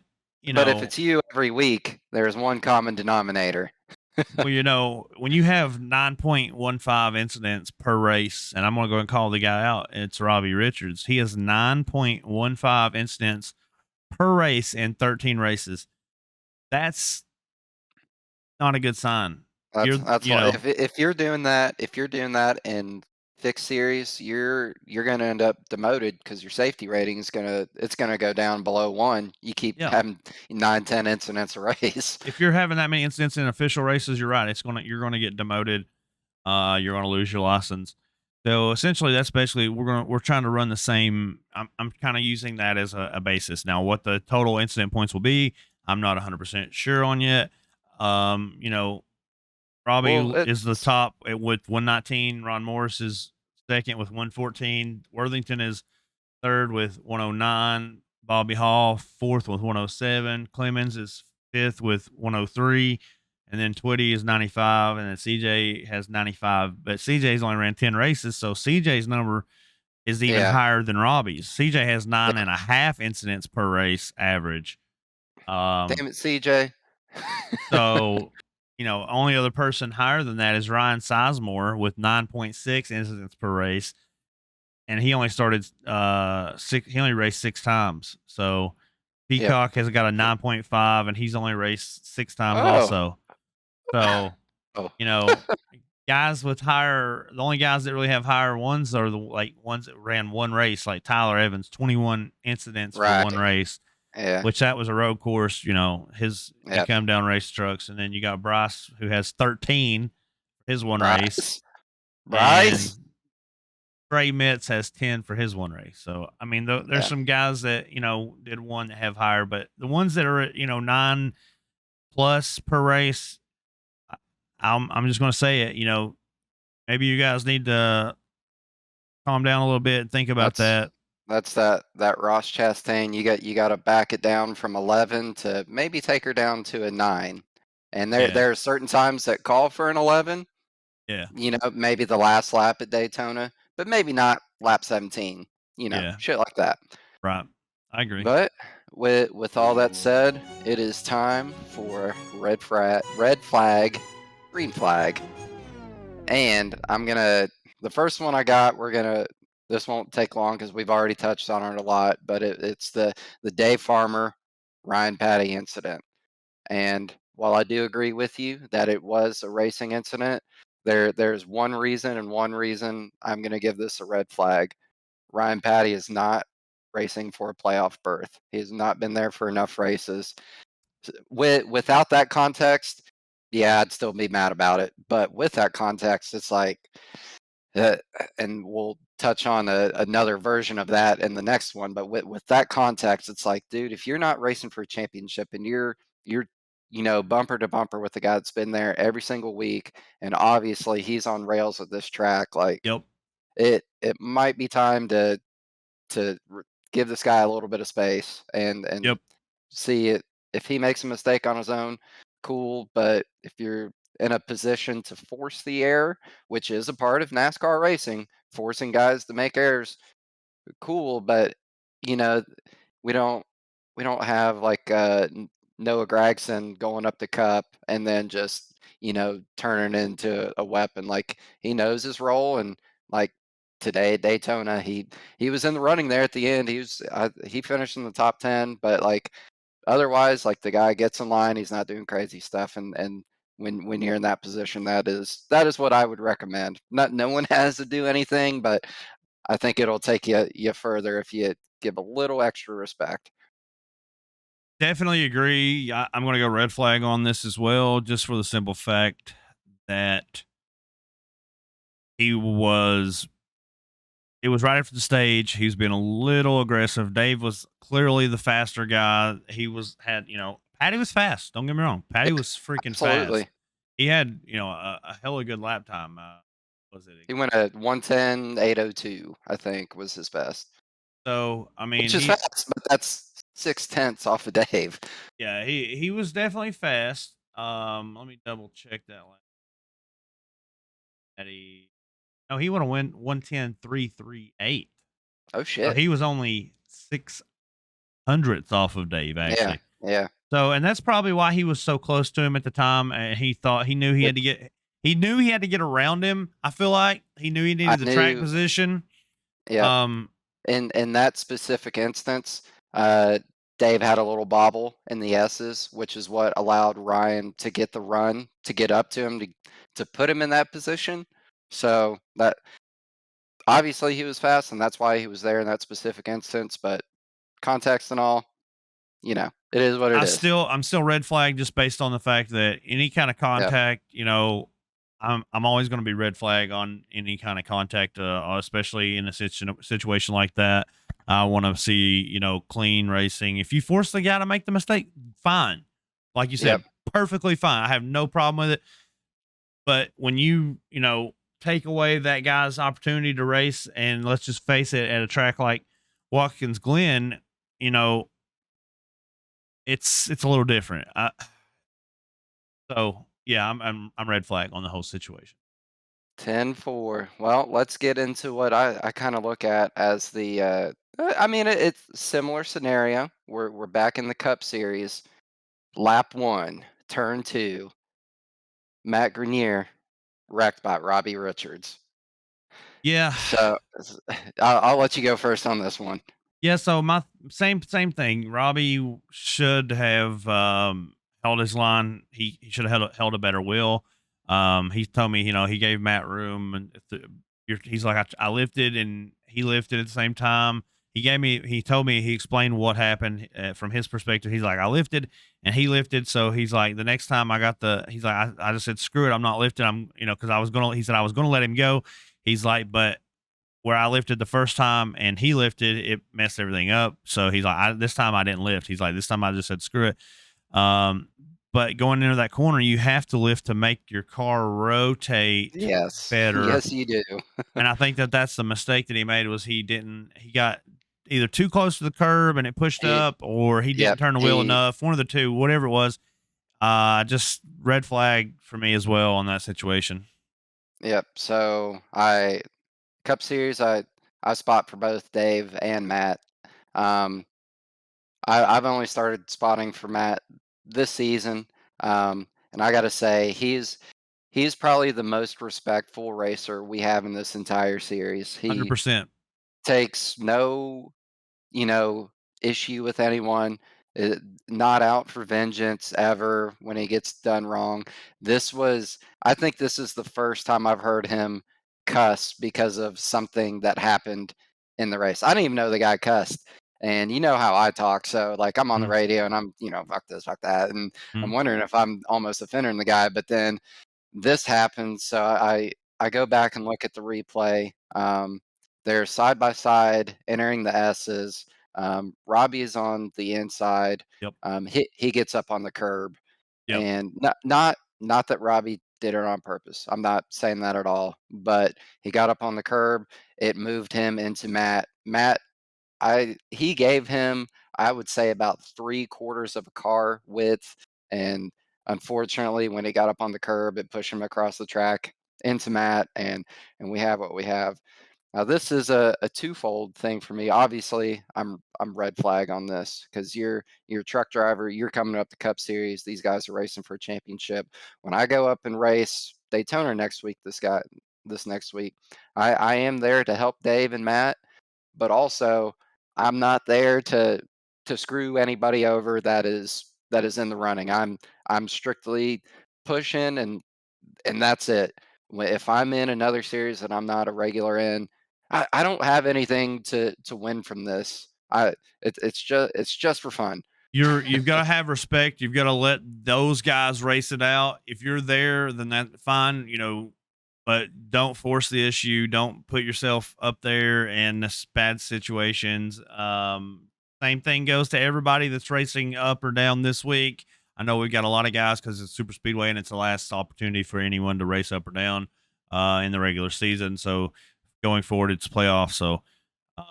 But if it's you every week, there's one common denominator. well, when you have 9.15 incidents per race, and I'm going to go and call the guy out, it's Robbie Richards. He has 9.15 incidents per race in 13 races. That's not a good sign. That's You're, that's why if you're doing that in fixed series, you're gonna end up demoted because your safety rating is gonna go down below one. You keep yeah. having 9, 10 incidents a race. If you're having that many incidents in official races, you're right. You're gonna get demoted. You're gonna lose your license. So essentially, that's basically we're trying to run the same. I'm kind of using that as a basis. Now, what the total incident points will be, I'm not 100% sure on yet. Um, you know, Well, Robbie is the it's top with 119. Ron Morris is second with 114. Worthington is third with 109. Bobby Hall fourth with 107. Clemens is fifth with 103. And then Twitty is 95. And then CJ has 95. But CJ's only ran 10 races. So CJ's number is even yeah, higher than Robbie's. CJ has nine yeah. and a half incidents per race average. Um, Damn it, CJ. so only other person higher than that is Ryan Sizemore with 9.6 incidents per race, and he only started six. He only raced 6 times. So Yep. Peacock has got a 9.5, and he's only raced 6 times Oh. also. So Oh. you know, guys with higher, the only guys that really have higher ones are the like ones that ran one race, like Tyler Evans, 21 incidents for one Right. race, Yeah. which that was a road course. He Yep. come down race trucks, and then you got Bryce who has 13 for his one race, Bryce. Bryce. and Trey Mitz has 10 for his one race. So I mean, there's Yeah. some guys that did one that have higher, but the ones that are at 9 plus per race, I- I'm just going to say it. Maybe you guys need to calm down a little bit and think about That's that. that Ross Chastain. You got to back it down from 11 to maybe take her down to a 9. And Yeah, there are certain times that call for an 11. yeah, Maybe the last lap at Daytona, but maybe not lap 17. yeah. Shit like that. Right. I agree. But with all that said, it is time for red flag, green flag. And the first one I got, this won't take long because we've already touched on it a lot, but it's the Dave Farmer Ryan Patty incident. And while I do agree with you that it was a racing incident, there's one reason and one reason I'm going to give this a red flag. Ryan Patty is not racing for a playoff berth. He has not been there for enough races. Without that context, yeah, I'd still be mad about it. But with that context, it's like, uh, and we'll touch on another version of that in the next one. But with that context, it's like, dude, if you're not racing for a championship and you're bumper to bumper with the guy that's been there every single week, and obviously he's on rails at this track, like Yep. it might be time to give this guy a little bit of space and Yep. see it. If he makes a mistake on his own, cool. But if you're in a position to force the error, which is a part of NASCAR racing, forcing guys to make errors, cool. But you know, we don't we don't have like Noah Gragson going up the cup and then just turning into a weapon. Like he knows his role, and like today at Daytona, he was in the running there at the end. He finished in the top 10, but like otherwise, like the guy gets in line, he's not doing crazy stuff, and when you're in that position, that is what I would recommend. Not no one has to do anything, but I think it'll take you further if you give a little extra respect. Definitely agree. I'm going to go red flag on this as well, just for the simple fact that he was. It was right after the stage. He was being a little aggressive. Dave was clearly the faster guy. Patty was fast. Don't get me wrong. Patty was freaking fast. Absolutely. He had, a hella good lap time. Was it? He went at 110.802, I think, was his best. So, I mean, Which is he fast, but that's 6 tenths off of Dave. Yeah, he was definitely fast. Let me double check that one. That he No, he would have went 110.338. Oh So shit. he was only 600ths off of Dave Yeah. actually. Yeah. So, and that's probably why he was so close to him at the time. And he knew he It, had to get around him. I feel like he knew he I needed the track knew. position. Yeah. Um, In that specific instance, Dave had a little bobble in the S's, which is what allowed Ryan to get the run to get up to him to put him in that position. So that obviously he was fast, and that's why he was there in that specific instance. But context and all, it is what it is. I'm still red flag just based on the fact that any kind of Yep. contact, I'm always going to be red flag on any kind of contact, especially in a situation like that. I want to see clean racing. If you force the guy to make the mistake, fine. Like you Yep. said, perfectly fine. I have no problem with it. But when you take away that guy's opportunity to race, and let's just face it, at a track like Watkins Glen, you know it's a little different. So yeah, I'm red flag on the whole situation. 10-4. Well, let's get into what I kind of look at as I mean, it's similar scenario. We're back in the Cup Series, lap one, turn two. Matt Grenier wrecked by Robbie Richards. Yeah. So I'll let you go first on this one. Yeah, so my same thing. Robbie should have held his line. He should have held a better will. He told me, he gave Matt room, and he's like, I lifted and he lifted at the same time. He told me, he explained what happened from his perspective. He's like, I lifted and he lifted. So he's like, the next time he's like, I just said, screw it, I'm not lifting. Because he said I was gonna let him go. He's like, but where I lifted the first time and he lifted, it messed everything up. So he's like, this time I didn't lift. He's like, this time I just said, screw it. Um, but going into that corner, you have to lift to make your car rotate Yes. better. Yes, you do. And I think that that's the mistake that he made was he got either too close to the curb and it pushed He up, or he didn't Yep, turn the wheel enough. One of the two, whatever it was. Just red flag for me as well on that situation. yep. So Cup Series, I spot for both Dave and Matt. Um, I've only started spotting for Matt this season, and I got to say he's probably the most respectful racer we have in this entire series. He 100%. takes no you know, issue with anyone, uh, not out for vengeance ever when he gets done wrong. I think this is the first time I've heard him cuss because of something that happened in the race. I didn't even know the guy cussed. And you know how I talk. So, like, I'm on the Mm, radio and I'm, fuck this, fuck that. And I'm mm, wondering if I'm almost offending the guy. But then this happens, so I go back and look at the replay. They're side by side entering the S's. Robbie is on the inside. yep. He gets up on the curb, Yep. and not that Robbie did it on purpose. I'm not saying that at all. But he got up on the curb. It moved him into Matt. He gave him, I would say, about 3/4 of a car width, and unfortunately, when he got up on the curb, it pushed him across the track into Matt, and we have what we have. Now this is a twofold thing for me. Obviously, I'm red flag on this because you're a truck driver, you're coming up the Cup Series, these guys are racing for a championship. When I go up and race Daytona next week, this next week, I am there to help Dave and Matt, but also I'm not there to screw anybody over that is in the running. I'm strictly pushing and that's it. If I'm in another series that I'm not a regular in, I don't have anything to win from this. It's just for fun. You've got to have respect. You've got to let those guys race it out. If you're there, then that's fine, but don't force the issue. Don't put yourself up there in this bad situations. Same thing goes to everybody that's racing up or down this week. I know we've got a lot of guys because it's super speedway and it's the last opportunity for anyone to race up or down in the regular season. So going forward, it's playoffs. So uh,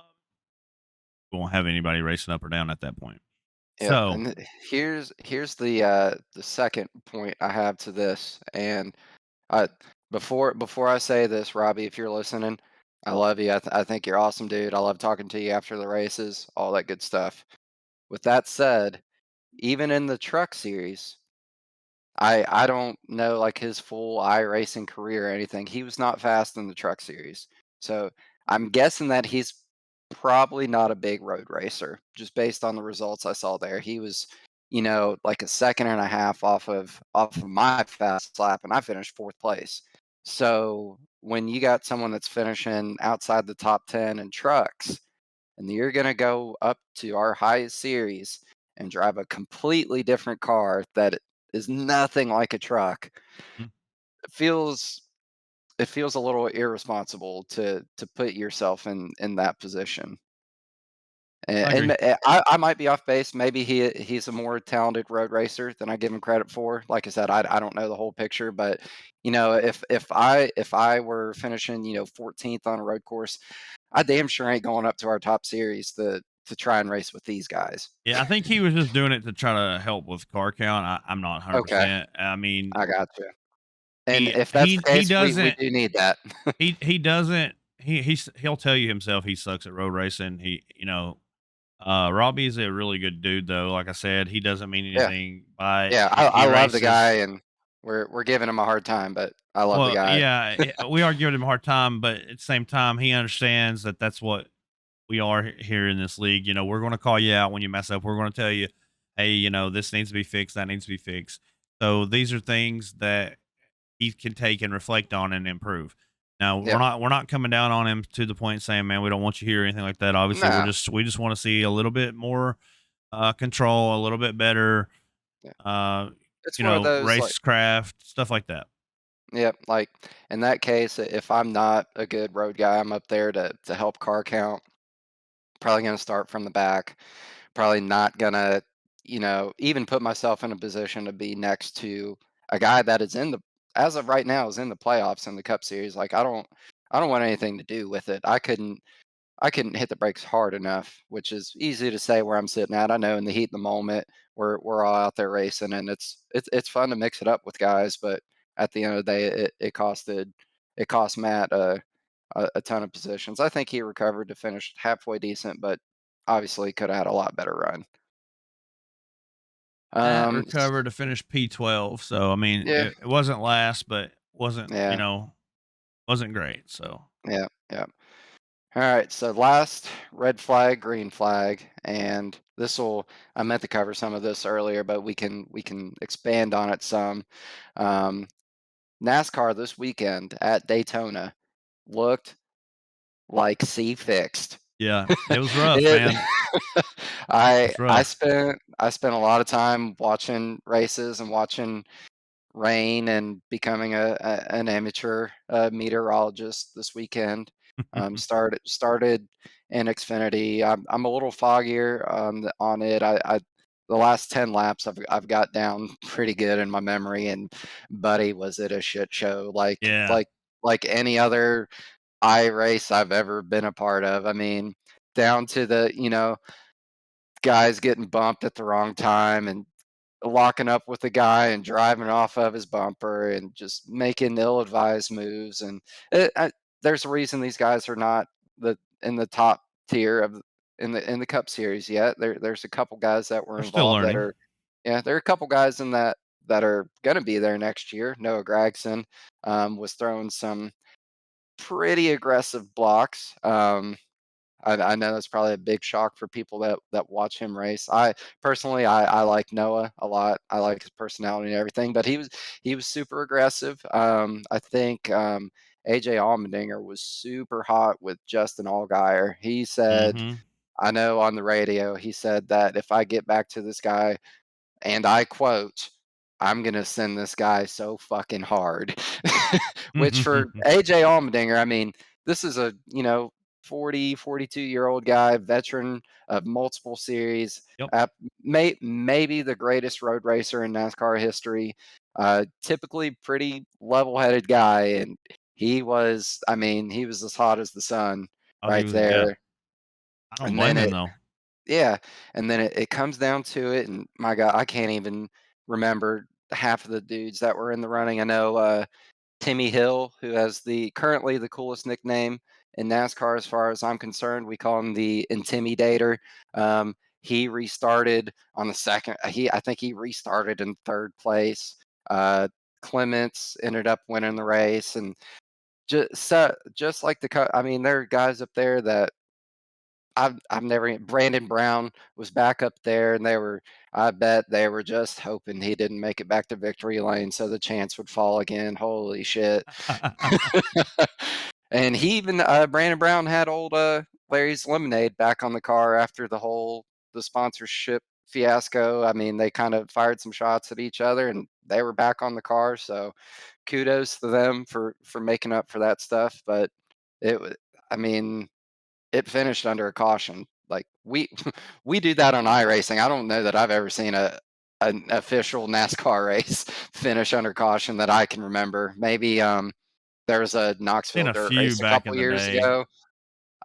we won't have anybody racing up or down at that point. Yeah, So, and here's the second point I have to this. And I before I say this, Robbie, if you're listening, I love you. I think you're awesome, dude. I love talking to you after the races, all that good stuff. With that said, even in the truck series, I don't know like his full iRacing career or anything. He was not fast in the truck series. So I'm guessing that he's probably not a big road racer, just based on the results I saw there. He was, like a second and a half off of my fast lap, and I finished fourth place. So when you got someone that's finishing outside the top 10 in trucks, and you're going to go up to our highest series and drive a completely different car that is nothing like a truck, mm, it feels it feels a little irresponsible to put yourself in that position. I And, agree. I might be off base. Maybe he's a more talented road racer than I give him credit for. Like I said, I don't know the whole picture, but if I were finishing 14th on a road course, I damn sure ain't going up to our top series to try and race with these guys. Yeah, I think he was just doing it to try to help with car count. I'm not Okay, 100%. I mean, I got you. And he if that's he the he case, we doesn't do need that. he doesn't he'll tell you himself he sucks at road racing. Robbie's a really good dude though. Like I said, he doesn't mean Yeah, anything by it. yeah. He I love the races. guy, and We're giving him a hard time, but I love the Well, guy. yeah, we are giving him a hard time, but at the same time, he understands that that's what we are here in this league. You know, we're going to call you out when you mess up. We're going to tell you, hey, you know, this needs to be fixed, that needs to be fixed. So these are things that he can take and reflect on and improve. Now Yep. we're not coming down on him to the point saying, man, we don't want you here or anything like that. Obviously, Nah. we just want to see a little bit more control, a little bit better, Yeah. uh, It's you one of know, those like racecraft stuff like that. yep, like in that case, if I'm not a good road guy, I'm up there to help car count. Probably gonna start from the back. Probably not gonna, even put myself in a position to be next to a guy that is in the as of right now is in the playoffs in the Cup Series. Like I don't want anything to do with it. I couldn't hit the brakes hard enough, which is easy to say where I'm sitting at. I know in the heat of the moment, we're all out there racing, and it's fun to mix it up with guys. But at the end of the day, it cost Matt a ton of positions. I think he recovered to finish halfway decent, but obviously could have had a lot better run. Matt S- recovered to finish P12. So I mean, yeah, it wasn't last, but wasn't you yeah, know wasn't great. So yeah, yeah. All right, so last red flag, green flag, and this will I meant to cover some of this earlier, but we can expand on it some. Um, NASCAR this weekend at Daytona looked like C fixed. yeah, it was rough, It, man. It I was I rough. spent I spent a lot of time watching races and watching rain and becoming an amateur meteorologist this weekend. Started in Xfinity. I'm a little foggier on it. The last 10 laps I've got down pretty good in my memory, and buddy, was it a shit show Yeah, like any other I race I've ever been a part of. I mean, down to the guys getting bumped at the wrong time and locking up with the guy and driving off of his bumper and just making ill-advised moves. And there's a reason these guys are not in the top tier of in the Cup Series yet. There's a couple guys that were they're still involved that learning. are yeah. There are a couple guys in that are going to be there next year. Noah Gragson was throwing some pretty aggressive blocks. I know that's probably a big shock for people that watch him race. I personally, I like Noah a lot. I like his personality and everything, but he was super aggressive. I think AJ Allmendinger was super hot with Justin Allgaier. He said, Mhm. I know on the radio, he said that if I get back to this guy and I quote, "I'm gonna send this guy so fucking hard." Which for AJ Allmendinger, I mean, this is a 40, 42-year-old guy, veteran of multiple series, Yep. maybe the greatest road racer in NASCAR history. Typically pretty level-headed guy, and I mean, he was as hot as the sun Oh, he right was yeah. there. I don't And then blame him it though. yeah, and then it comes down to it, and my god, I can't even remember half of the dudes that were in the running. I know, Timmy Hill, who has currently the coolest nickname in NASCAR as far as I'm concerned. We call him the Intimidator. He restarted on the second I think he restarted in 3rd place. Clements ended up winning the race, and just like I mean, there are guys up there that I've never Brandon Brown was back up there, and I bet they were just hoping he didn't make it back to victory lane so the chance would fall again. Holy shit. And he even Brandon Brown had old Larry's Lemonade back on the car after the sponsorship fiasco. I mean, they kind of fired some shots at each other, and they were back on the car, so kudos to them for making up for that stuff. But it was I mean, it finished under a caution. Like we do that on iRacing. I don't know that I've ever seen an official NASCAR race finish under caution that I can remember. Maybe there was a Seen Knoxville a dirt few race a back in couple the years day. ago.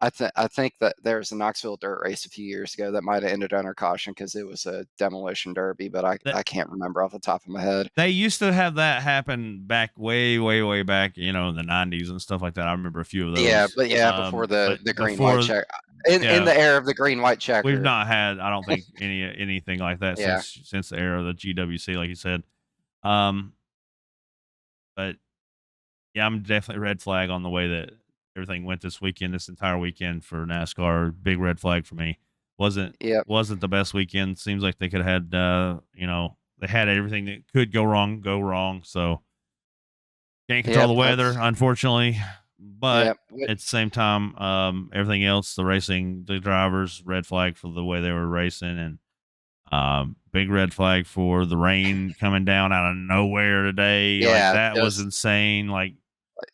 I think that there was a Knoxville dirt race a few years ago that might have ended under caution because it was a demolition derby, but I That I can't remember off the top of my head. they used to have that happen back way, way, way back, you know, in the '90s and stuff like that. I remember a few of Yeah, those. but yeah, before But the green white before, check in yeah, the era of the green white we've checker. not had, I don't think anything like that Yeah. since the era of the GWC, like you said. Um, But yeah, I'm definitely red flag on the way that everything went this weekend, this entire weekend for NASCAR. Big red flag for me. Wasn't Yep, wasn't the best weekend. Seems like they could have had they had everything that could go wrong. So can't control yep, the weather, that's unfortunately. But yep, wi- at the same time, everything else, the racing, the drivers, red flag for the way they were racing, and big red flag for the rain coming down out of nowhere today. Like yeah, that was just insane. Like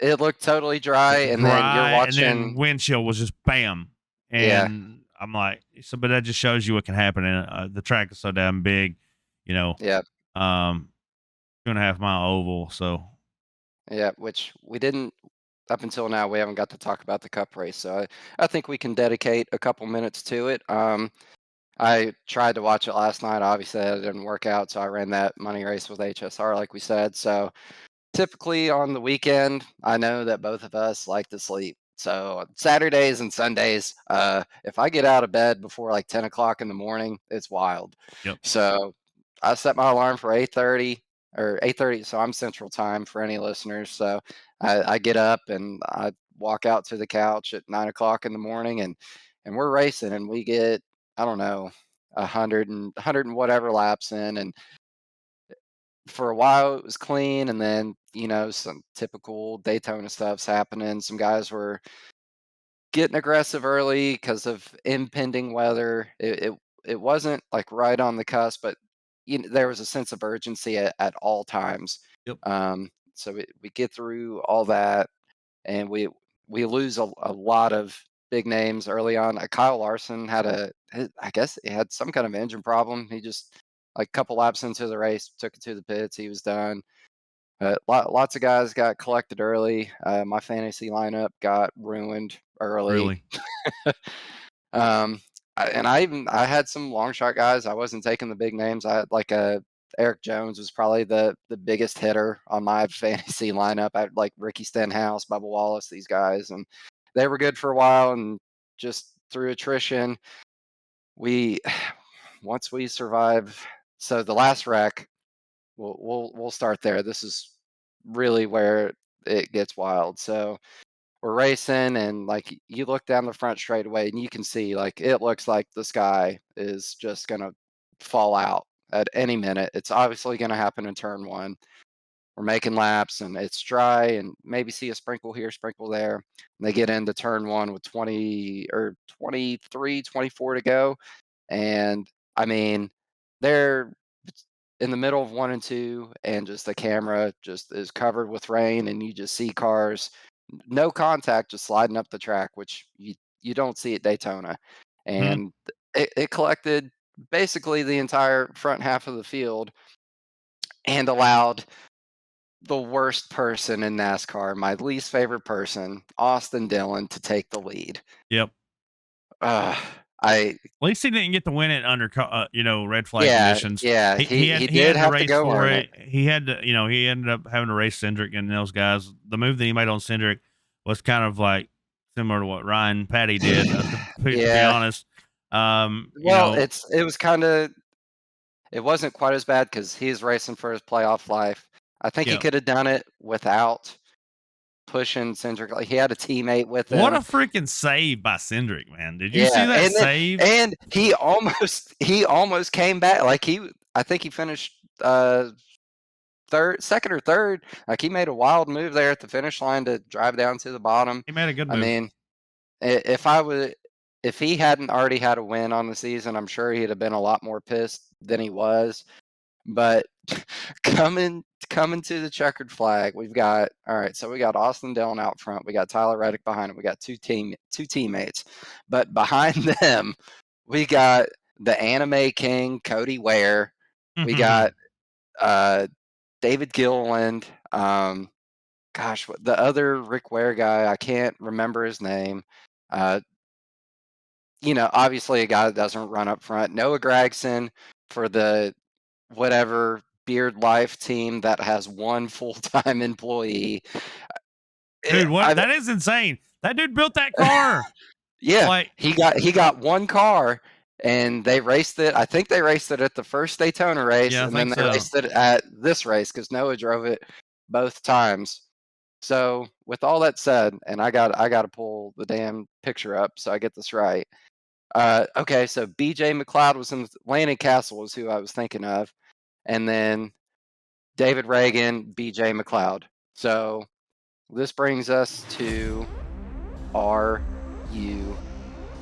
it looked totally dry, and then you're dry, and then watching. wind chill was just bam. Yeah, And I'm like, so, but that just shows you what can happen. And the track is so damn big, you know, yeah, 2.5 mile oval. So, yeah. Which we didn't up until now. We haven't got to talk about the Cup race, so I think we can dedicate a couple minutes to it. I tried to watch it last night. Obviously, that didn't work out, so I ran that money race with HSR, like we said. So typically on the weekend, I know that both of us like to sleep. So Saturdays and Sundays, if I get out of bed before like 10 o'clock in the morning, it's wild. yep, So I set my alarm for 8:30 or 8:30. So I'm Central Time for any listeners. So I get up and I walk out to the couch at 9 o'clock in the morning, and we're racing, and we get, I don't know, 100 and whatever laps in, and for a while it was clean, and then some typical Daytona stuff's happening. Some guys were getting aggressive early because of impending weather. It wasn't like right on the cusp, but there was a sense of urgency at all times. yep, So we get through all that, and we lose a lot of big names early on. Kyle Larson I guess he had some kind of engine problem. He just, like, a couple laps into the race, took it to the pits. He was done. Lots of guys got collected early. My fantasy lineup got ruined early. really, um, I had some long shot guys. I wasn't taking the big names. I had like Eric Jones was probably the biggest hitter on my fantasy lineup. I had like Ricky Stenhouse, Bubba Wallace, these guys, and they were good for a while. And just through attrition, we once we survive. So the last wreck, we'll start there. This is really where it gets wild. So we're racing, and like you look down the front straightaway and you can see, like, it looks like the sky is just gonna fall out at any minute. It's obviously gonna happen in turn one. We're making laps and it's dry, and maybe see a sprinkle here, sprinkle there. And they get into turn one with 20 or 23, 24 to go. And I mean, they're in the middle of one and two, and just the camera just is covered with rain, and you just see cars, no contact, just sliding up the track, which you don't see at Daytona. hmm, And it collected basically the entire front half of the field, and allowed the worst person in NASCAR, my least favorite person, Austin Dillon, to take the lead. yep. Uh, I At least he didn't get to win it under red flag Yeah, conditions. yeah, he He did had to have to race go for earn it. it. He had to, he ended up having to race Cindric and those guys. The move that he made on Cindric was kind of like similar to what Ryan Patty did. To be Yeah. honest, Well, it was kinda, it wasn't quite as bad because he's racing for his playoff life. I think he yeah. could have done it without pushing Cindric. Like, he had a teammate with What a him. freaking save by Cindric, man! Did you see Yeah, that save? and he almost came back. Like, I think he finished, third, second or third. Like, he made a wild move there at the finish line to drive down to the bottom. He made a good I move. mean, if he hadn't already had a win on the season, I'm sure he'd have been a lot more pissed than he was. But coming to the checkered flag, we've got, all right. So we got Austin Dillon out front. We got Tyler Reddick behind him. We got two teammates, but behind them, we got the Anime King Cody Ware. We got uh, David Gilliland. Gosh, the other Rick Ware guy, I can't remember his name. Uh, Obviously a guy that doesn't run up front. Noah Gragson for the whatever Beard Life team that has one full-time employee. Dude, what? I That is insane. That dude built that car. Yeah, Like, he got one car, and they raced it. I think they raced it at the first Daytona race, yeah, I and then think they so. raced it at this race because Noah drove it both times. So with all that said, and I got to pull the damn picture up so I get this right. Okay, so B.J. McLeod was in Landon Castle was who I was thinking of, and then David Reagan, B.J. McLeod. So this brings us to, are you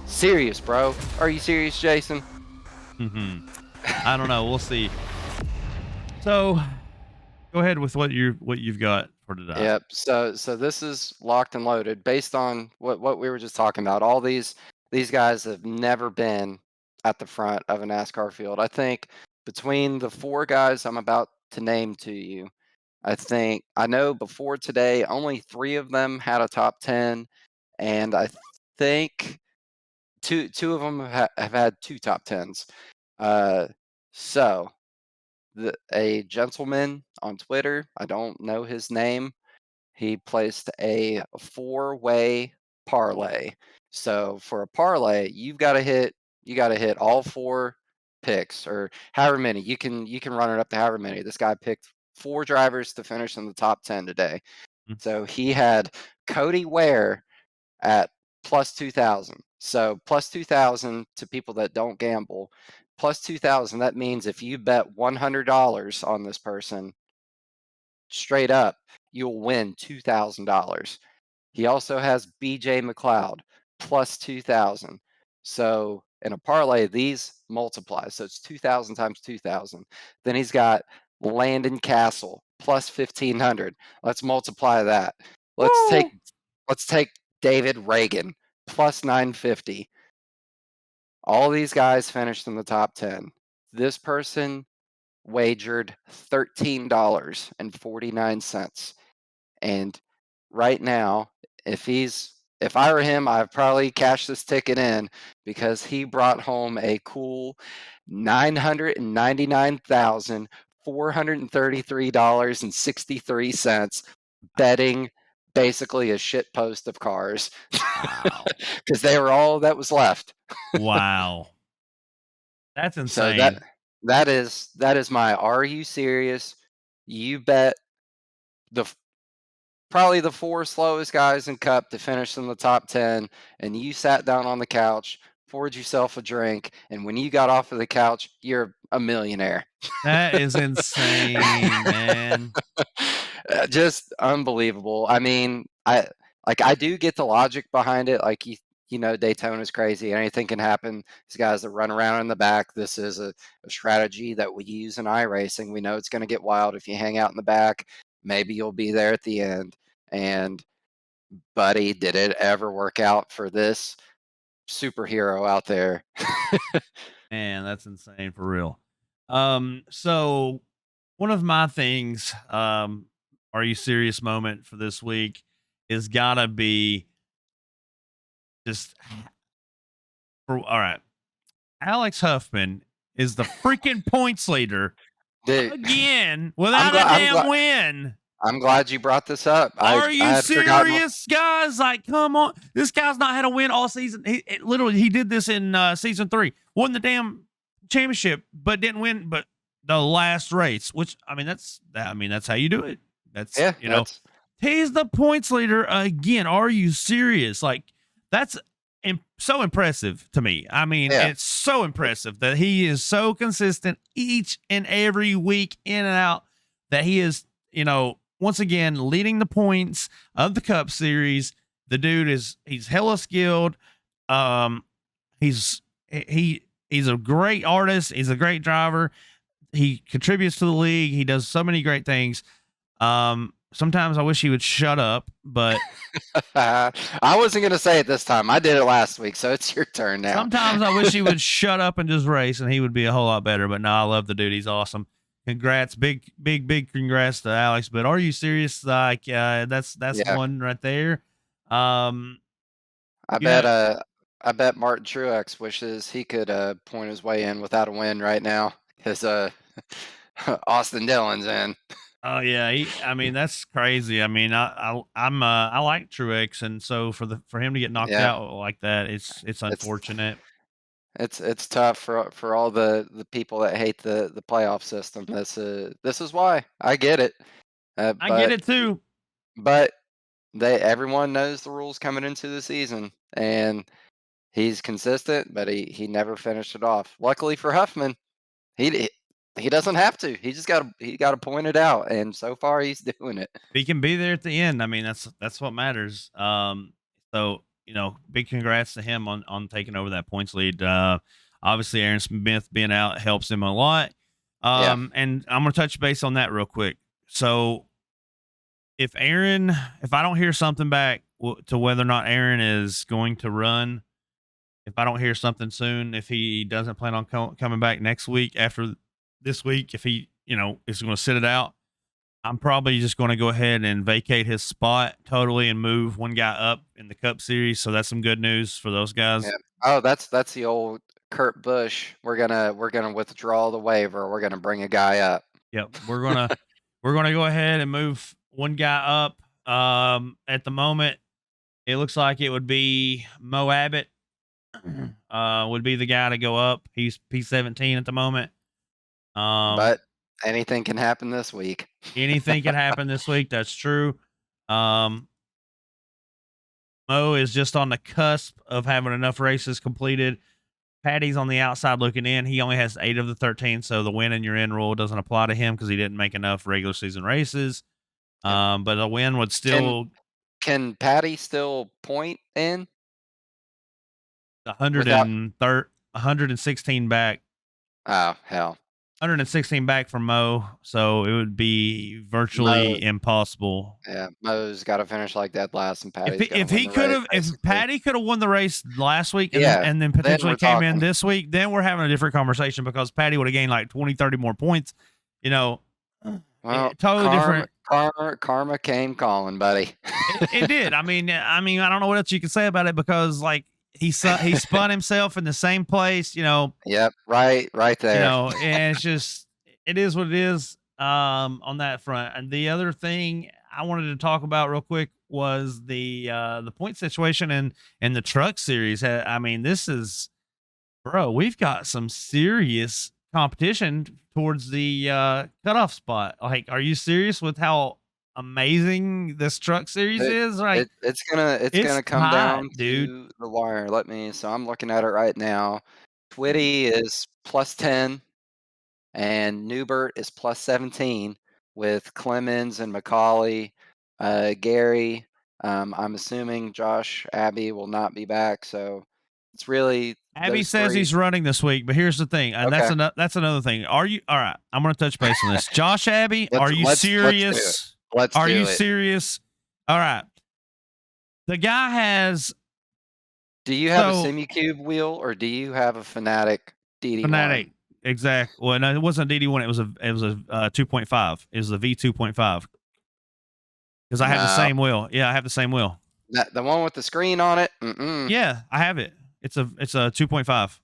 serious, bro? Are you serious, Jason? Mhm. I don't know. We'll see. So, go ahead with what you've got for today. Yep. So this is locked and loaded based on what we were just talking about. All these guys have never been at the front of a NASCAR field. I think between the four guys I'm about to name to you, I know before today only three of them had a top 10, and I think two of them have had two top 10s. Uh, so a gentleman on Twitter, I don't know his name, he placed a four-way parlay. So for a parlay, you got to hit all four picks or however many. You can run it up to however many. This guy picked four drivers to finish in the top 10 today. Mm. So he had Cody Ware at plus 2,000. So plus 2,000 to people that don't gamble. Plus 2,000, that means if you bet $100 on this person straight up, you'll win $2,000. He also has BJ McLeod plus 2,000. So in a parlay, these multiply. So it's 2,000 times 2,000. Then he's got Landon Castle plus 1,500. Let's multiply that. Let's take Woo! let's take David Reagan plus 950. All these guys finished in the top 10. This person wagered $13.49. And right now, if I were him, I'd probably cash this ticket in because he brought home a cool $999,433.63 betting basically a shit post of cars Wow. because they were all that was left. Wow. That's So insane. that is my are you serious? You bet the probably the four slowest guys in Cup to finish in the top 10, and you sat down on the couch, poured yourself a drink, and when you got off of the couch, you're a millionaire. That is insane, man. Just unbelievable. I mean, I do get the logic behind it. Like Daytona's crazy. Anything can happen. These guys that run around in the back. This is a strategy that we use in iRacing. We know it's going to get wild if you hang out in the back. Maybe you'll be there at the end. And buddy, did it ever work out for this superhero out there? Man, that's insane for real. So one of my things, are you serious moment for this week is gotta be just for all right. Alex Huffman is the freaking points leader Dude, again I'm without a glad. I'm damn glad. win. I'm glad you brought this up. I Are I you had forgotten. serious, guys? Like, come on. This guy's not had a win all season. Literally, he did this in season 3. Won the damn championship, but didn't win but the last race, which that's how you do it. That's Yeah, that's he's the points leader again. Are you serious? Like, that's so impressive to me. I mean, yeah. it's so impressive that he is so consistent each and every week in and out that he is, once again leading the points of the Cup Series. The dude he's hella skilled. Um, he's a great artist. He's a great driver. He contributes to the league. He does so many great things. Sometimes I wish he would shut up, but I wasn't gonna say it this time. I did it last week, so it's your turn now. sometimes I wish he would shut up and just race, and he would be a whole lot better. But no, I love the dude. He's awesome. Congrats, big congrats to Alex. But are you serious? Like, that's Yeah, one right there. Um, I you bet. have I bet Martin Truex wishes he could point his way in without a win right now because Austin Dillon's in. Oh yeah, I mean that's crazy. I mean, I like Truex, and so for him to get knocked Yeah, out like that, it's it's unfortunate. it's tough for all the people that hate the playoff system. This is why I get it. Uh, I get but it too. but they everyone knows the rules coming into the season, and he's consistent, but he never finished it off. Luckily for Huffman, he he doesn't have to. He got to point it out, and so far he's doing it. He can be there at the end. I mean, that's what matters. So big congrats to him on taking over that points lead. Obviously, Aaron Smith being out helps him a lot. Yeah, And I'm gonna touch base on that real quick. So if I don't hear something back to whether or not Aaron is going to run, if I don't hear something soon, if he doesn't plan on coming back next week after this week, if he is going to sit it out, I'm probably just going to go ahead and vacate his spot totally and move one guy up in the Cup Series. So that's some good news for those yeah. guys. Oh, that's the old Kurt Busch. We're gonna withdraw the waiver. We're gonna bring a guy up. Yep, we're gonna go ahead and move one guy up. At the moment, it looks like it would be Mo Abbott. Would be the guy to go up. He's P17 at the moment. Um, But anything can happen this week. Anything could happen this week. That's true. Um, Mo is just on the cusp of having enough races completed. Patty's on the outside looking in. He only has 8 of the 13, so the win and you're in rule doesn't apply to him because he didn't make enough regular season races. Yep. But a win would Can still can Patty still point in 100 without? and 116 back, Oh hell, 116 back from Mo. So it would be Mo. virtually impossible. Yeah, Mo's got to finish like dead last, and If he, Patty's got to if win he the could race, have, if basically. Patty could have won the race last week and then Yeah, then potentially we're came in talking. this week, then we're having a different conversation because Patty would have gained like 20, 30 more points. You know, Well, totally different. karma came calling, buddy. It did. I mean, I don't know what else you can say about it because like he spun himself in the same place. Yep, right there. And it's just it is what it is. On that front, and the other thing I wanted to talk about real quick was the point situation in the truck series. I mean, this is bro, we've got some serious competition towards the cutoff spot. Like, are you serious with how amazing this truck series It, is? Like, it's it's gonna come tight, down dude. to the wire. So I'm looking at it right now. Twitty is plus 10, and Newbert is plus 17 with Clemens and McCauley, Gary. I'm assuming Josh Abbey will not be back, so it's really Abby those says three. he's running this week, but here's the thing, and Okay, that's another thing. Are you all right? I'm going to touch base on this. Josh Abbey, are you let's do it. serious? Let's Are you do it. serious? All right. The guy has Do you have a so semi-cube wheel, or do you have a Fanatic DD1? Fanatic exact. Well, no, it wasn't a DD1. It was a 2.5. It was a V 2.5 because I have the No, same wheel. Yeah, I have the same wheel. that the one with the screen on it. Mm-mm. Yeah, I have it. It's a 2.5.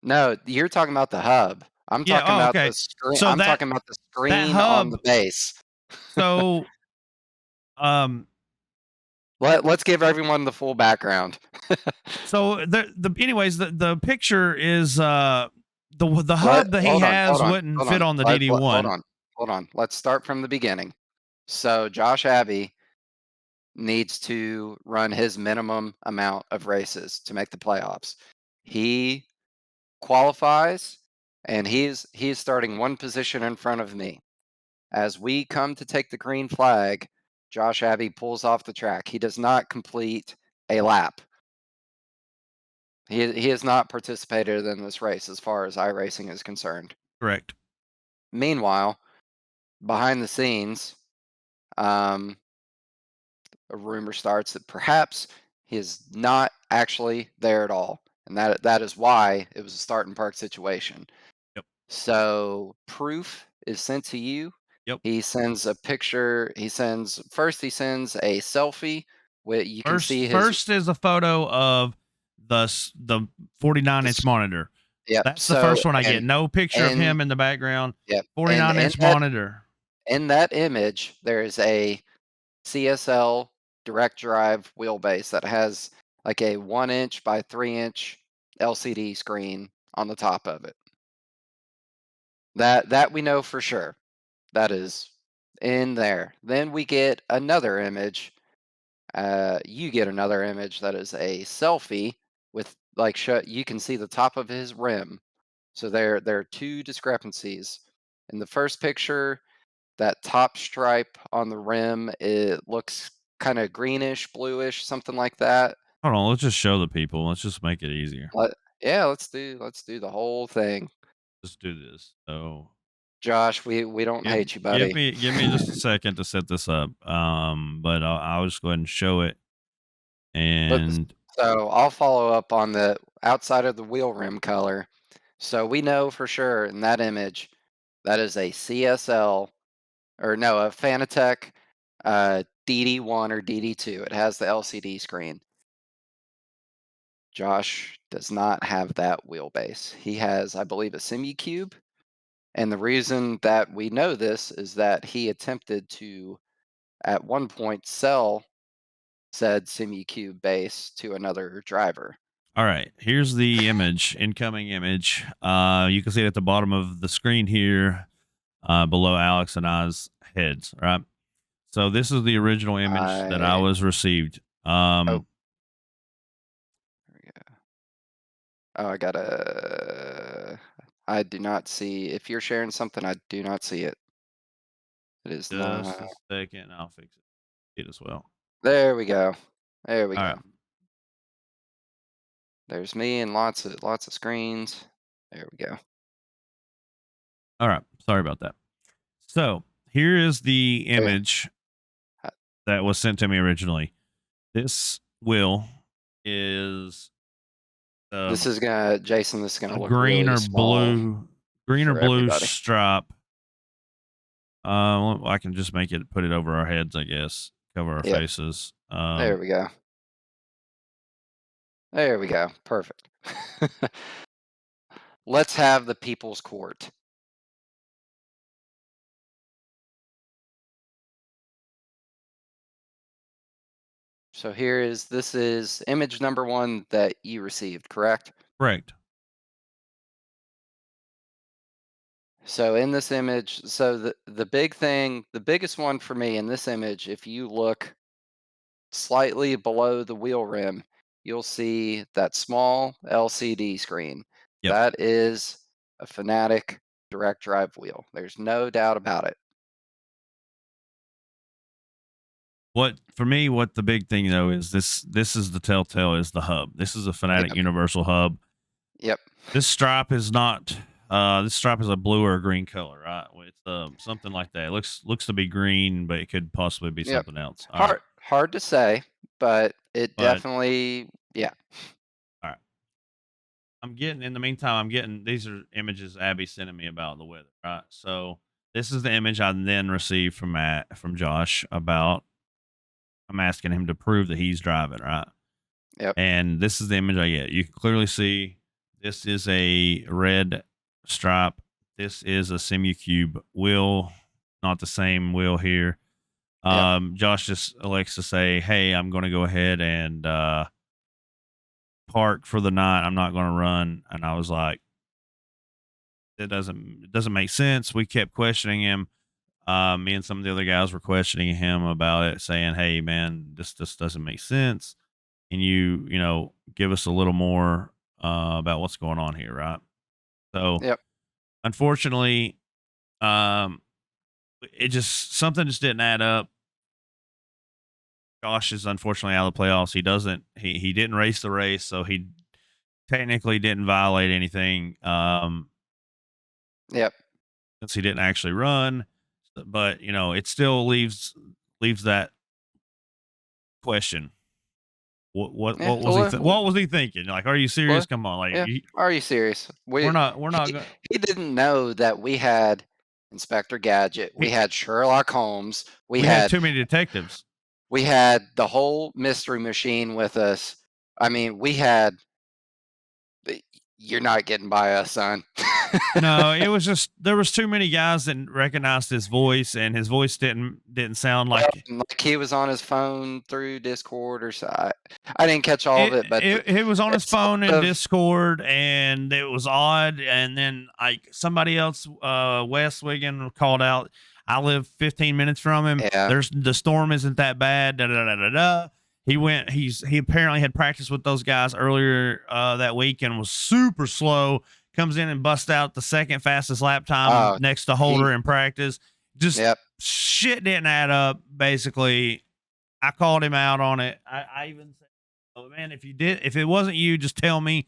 No, you're talking about the hub. I'm Yeah. talking Oh, about okay. the screen. So I'm that talking about the that screen on the hub. base. So um Let's give everyone the full background. So the anyways the picture is the hub that he has wouldn't Hold fit on. on the DD1. Hold on. Let's start from the beginning. So Josh Abbey needs to run his minimum amount of races to make the playoffs. He qualifies, and he's starting one position in front of me. As we come to take the green flag, Josh Abbey pulls off the track. He does not complete a lap. He has not participated in this race as far as iRacing is concerned. Correct. Meanwhile, behind the scenes, um, a rumor starts that perhaps he is not actually there at all, and that is why it was a start and park situation. Yep. So proof is sent to you. Yep. He sends a picture. He sends a selfie where you can see his First is a photo of the 49-inch this. monitor. Yep. That's the So first one I get. No picture of and him in the background. yep, and 49-inch monitor. in that image there is a CSL direct drive wheelbase that has like a 1 inch by 3 inch LCD screen on the top of it. That we know for sure. That is in there. Then we get another image. You get another image that is a selfie with like you can see the top of his rim. So there are two discrepancies. In the first picture, that top stripe on the rim, it looks kind of greenish, bluish, something like that. Hold on, let's just show the people. Let's just make it easier. Yeah, let's do the whole thing. Let's do this. So Josh, we don't give hate you, give buddy. me give me just a second to set this up. But I'll just go ahead and show it. But And so I'll follow up on the outside of the wheel rim color. So we know for sure in that image that is a CSL, or no, a Fanatec DD1 or DD2. It has the LCD screen. Josh does not have that wheelbase. He has, I believe, a semi-cube. And the reason that we know this is that he attempted to, at one point, sell said semi-cube base to another driver. all right, here's the image, incoming image. You can see it at the bottom of the screen here, below Alex and I's heads. Right. So this is the original image that I I was received. oh, there we go. Oh, I do not see. If you're sharing something, I do not see it. It is Just not. a second, I'll fix it as well. There we go. There we All go. right. There's me and lots of screens. There we go. All right. Sorry about that. So here is the Okay. image uh, that was sent to me originally. This wheel is This um, is gonna, Jason. This is a gonna look really small green or for blue everybody. stripe. Well, I can just put it over our heads, I guess, cover our Yep. faces. There we go. There we go. Perfect. Let's have the people's court. So this is image number one that you received, correct? Correct. So in this image, so the big thing, the biggest one for me in this image, if you look slightly below the wheel rim, you'll see that small LCD screen. Yep. That is a Fanatic direct drive wheel. There's no doubt about it. What for me? What the big thing though is this? This is the telltale is the hub. This is a Fanatic Yep. Universal hub. Yep. This stripe is not. This stripe is a blue or a green color, right? It's something like that. It looks to be green, but it could possibly be Yep. something else. All right, Hard to say, but it but definitely, yeah. all right. I'm getting in the meantime. I'm getting these are images Abby sending me about the weather. Right. So this is the image I then received from Josh about. I'm asking him to prove that he's driving right, Yep. and this is the image I get. You can clearly see this is a red stripe. This is a semi-cube wheel, not the same wheel here. Yep. Josh just elects to say, "Hey, I'm going to go ahead and park for the night. I'm not going to run." And I was like, it doesn't make sense." We kept questioning him. Me and some of the other guys were questioning him about it, saying, "Hey, man, this just doesn't make sense. Can you know, give us a little more about what's going on here, right?" So, Yep. unfortunately, um, it just something just didn't add up. Josh is unfortunately out of the playoffs. He didn't race the race, so he technically didn't violate anything Yep. since he didn't actually run. But it still leaves that question. Yeah. What was he thinking? Like, are you serious? Well, Come on, like yeah. Are you serious? we're not He going. he didn't know that we had Inspector Gadget, we had Sherlock Holmes, We had too many detectives. we had the whole mystery machine with us. I mean, we had. You're not getting by us, son. No, it was just there was too many guys that recognized his voice, and his voice didn't sound Well, like like he was on his phone through Discord or so. I didn't catch all of it, but it was on his it's sort phone in of Discord, and it was odd. And then like somebody else, Wes Wigan called out. I live 15 minutes from him. Yeah. The storm isn't that bad. Da da da da da. He apparently had practiced with those guys earlier that week and was super slow. Comes in and busts out the second fastest lap time Oh, next to he Holder in practice. Just yep. shit didn't add up. Basically, I called him out on it. I even said, "Oh man, if it wasn't you, just tell me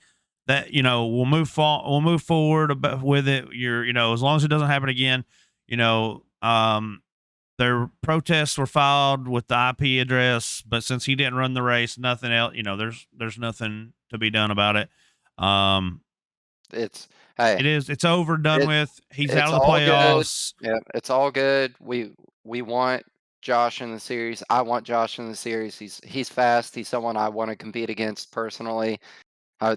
that we'll move forward with it. As long as it doesn't happen again, you know, their protests were filed with the IP address, but since he didn't run the race, nothing else. There's nothing to be done about it. Um, It's hey, it's over, done it with. He's out it's of the all good. playoffs. Yeah, it's all good. We want Josh in the series. I want Josh in the series. He's fast. He's someone I want to compete against personally. I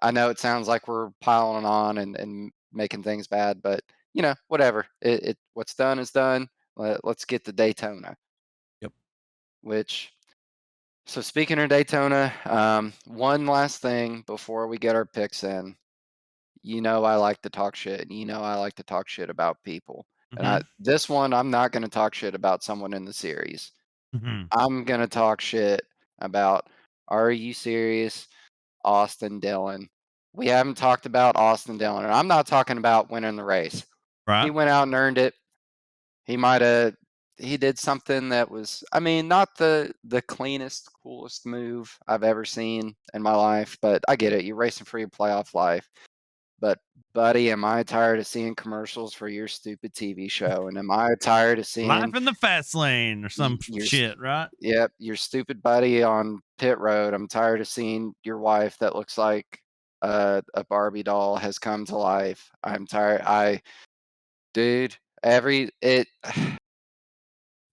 I know it sounds like we're piling on and making things bad, but whatever. It what's done is done. Let's get to Daytona. Yep. Which so speaking of Daytona, one last thing before we get our picks in. I like to talk shit, and I like to talk shit about people. And Hmm. this one, I'm not going to talk shit about someone in the series. Hmm. I'm going to talk shit about, are you serious, Austin Dillon? We haven't talked about Austin Dillon, and I'm not talking about winning the race. He Right. went out and earned it. He might have. He did something that was, I mean, not the cleanest, coolest move I've ever seen in my life, but I get it. You're racing for your playoff life. But buddy, am I tired of seeing commercials for your stupid TV show? And am I tired of seeing Life in the fast lane or some your shit, right? yep, your stupid buddy on pit road? I'm tired of seeing your wife that looks like a Barbie doll has come to life. I'm tired. Dude, every it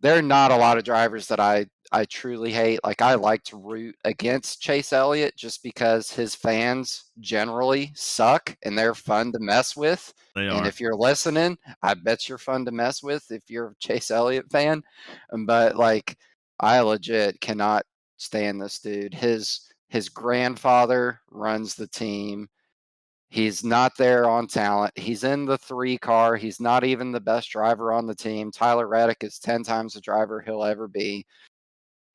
there are not a lot of drivers that I truly hate. Like I like to root against Chase Elliott just because his fans generally suck and they're fun to mess with. They And are. if you're listening, I bet you're fun to mess with if you're a Chase Elliott fan. But like I legit cannot stand this dude. His grandfather runs the team. He's not there on talent. He's in the 3 car. He's not even the best driver on the team. Tyler Reddick is 10 times the driver he'll ever be.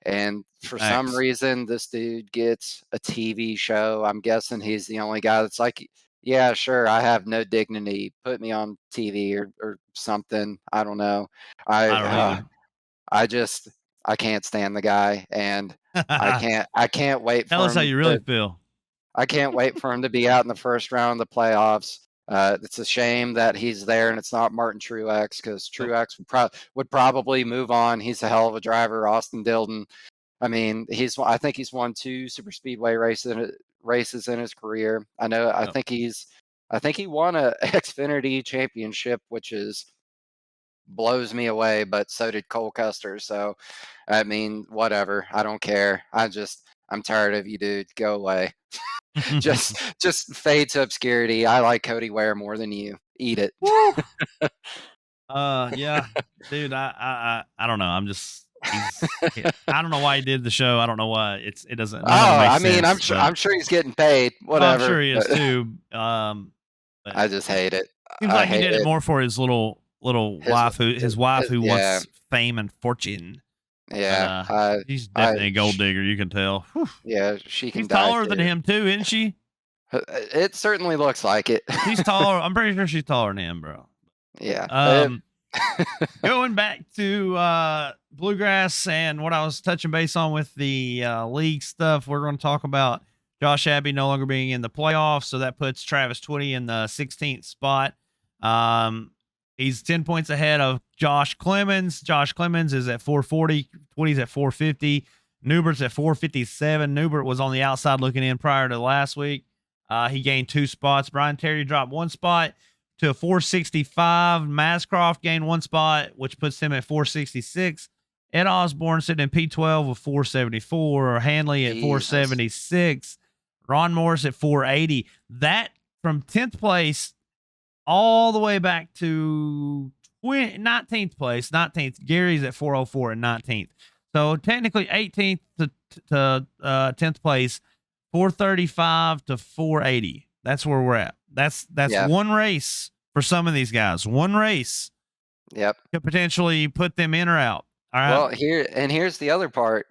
And for some Facts. reason, this dude gets a TV show. I'm guessing he's the only guy that's like, yeah, sure, I have no dignity. Put me on TV or something. I don't know. I I don't uh, either. I just I can't stand the guy, and I can't wait Tell for us how him you really to feel. I can't wait for him to be out in the first round of the playoffs. It's a shame that he's there and it's not Martin Truex because Nope. Truex would probably move on. He's a hell of a driver. Austin Dillon. I mean, I think he's won 2 super speedway races in his career. I know. Yep. I think he won a Xfinity championship, which is blows me away. But so did Cole Custer. So I mean, whatever. I don't care. I'm tired of you, dude. Go away. Just fade to obscurity. I like Cody Ware more than you. Eat it. Woo. Yeah, dude. I don't know. I don't know why he did the show. I don't know why it doesn't. None of it Oh, makes I mean, sense. But I'm sure he's getting paid. I'm Whatever. sure he is But too. But I just hate it. seems I like he hate did it it. more for his little His, his wife who yeah, wants fame and fortune. But yeah. she's definitely a gold digger. You can tell. Whew. Yeah, she can She's die taller than too. him too, isn't she? It certainly looks like it. She's taller. I'm pretty sure she's taller than him, bro. Yeah. Um, Going back to Bluegrass and what I was touching base on with the league stuff, we're going to talk about Josh Abbey no longer being in the playoffs. So that puts Travis Twitty in the 16th spot. He's 10 points ahead of Josh Clemens. Josh Clemens is at 440. Twitty's at 450. Newbert's at 457. Newbert was on the outside looking in prior to last week. He gained 2 spots. Brian Terry dropped 1 spot to a 465. Mascroft gained 1 spot, which puts him at 466. Ed Osborne sitting in P12 with 474. Hanley at Jesus. 476. Ron Morris at 480. That from 10th place all the way back to 19th place. 19th. Gary's at 404 and 19th. So technically 18th to 10th place, 435 to 480. That's where we're at. That's Yeah. one race for some of these guys. One race. Yep. could potentially put them in or out. All right. Well, here's the other part.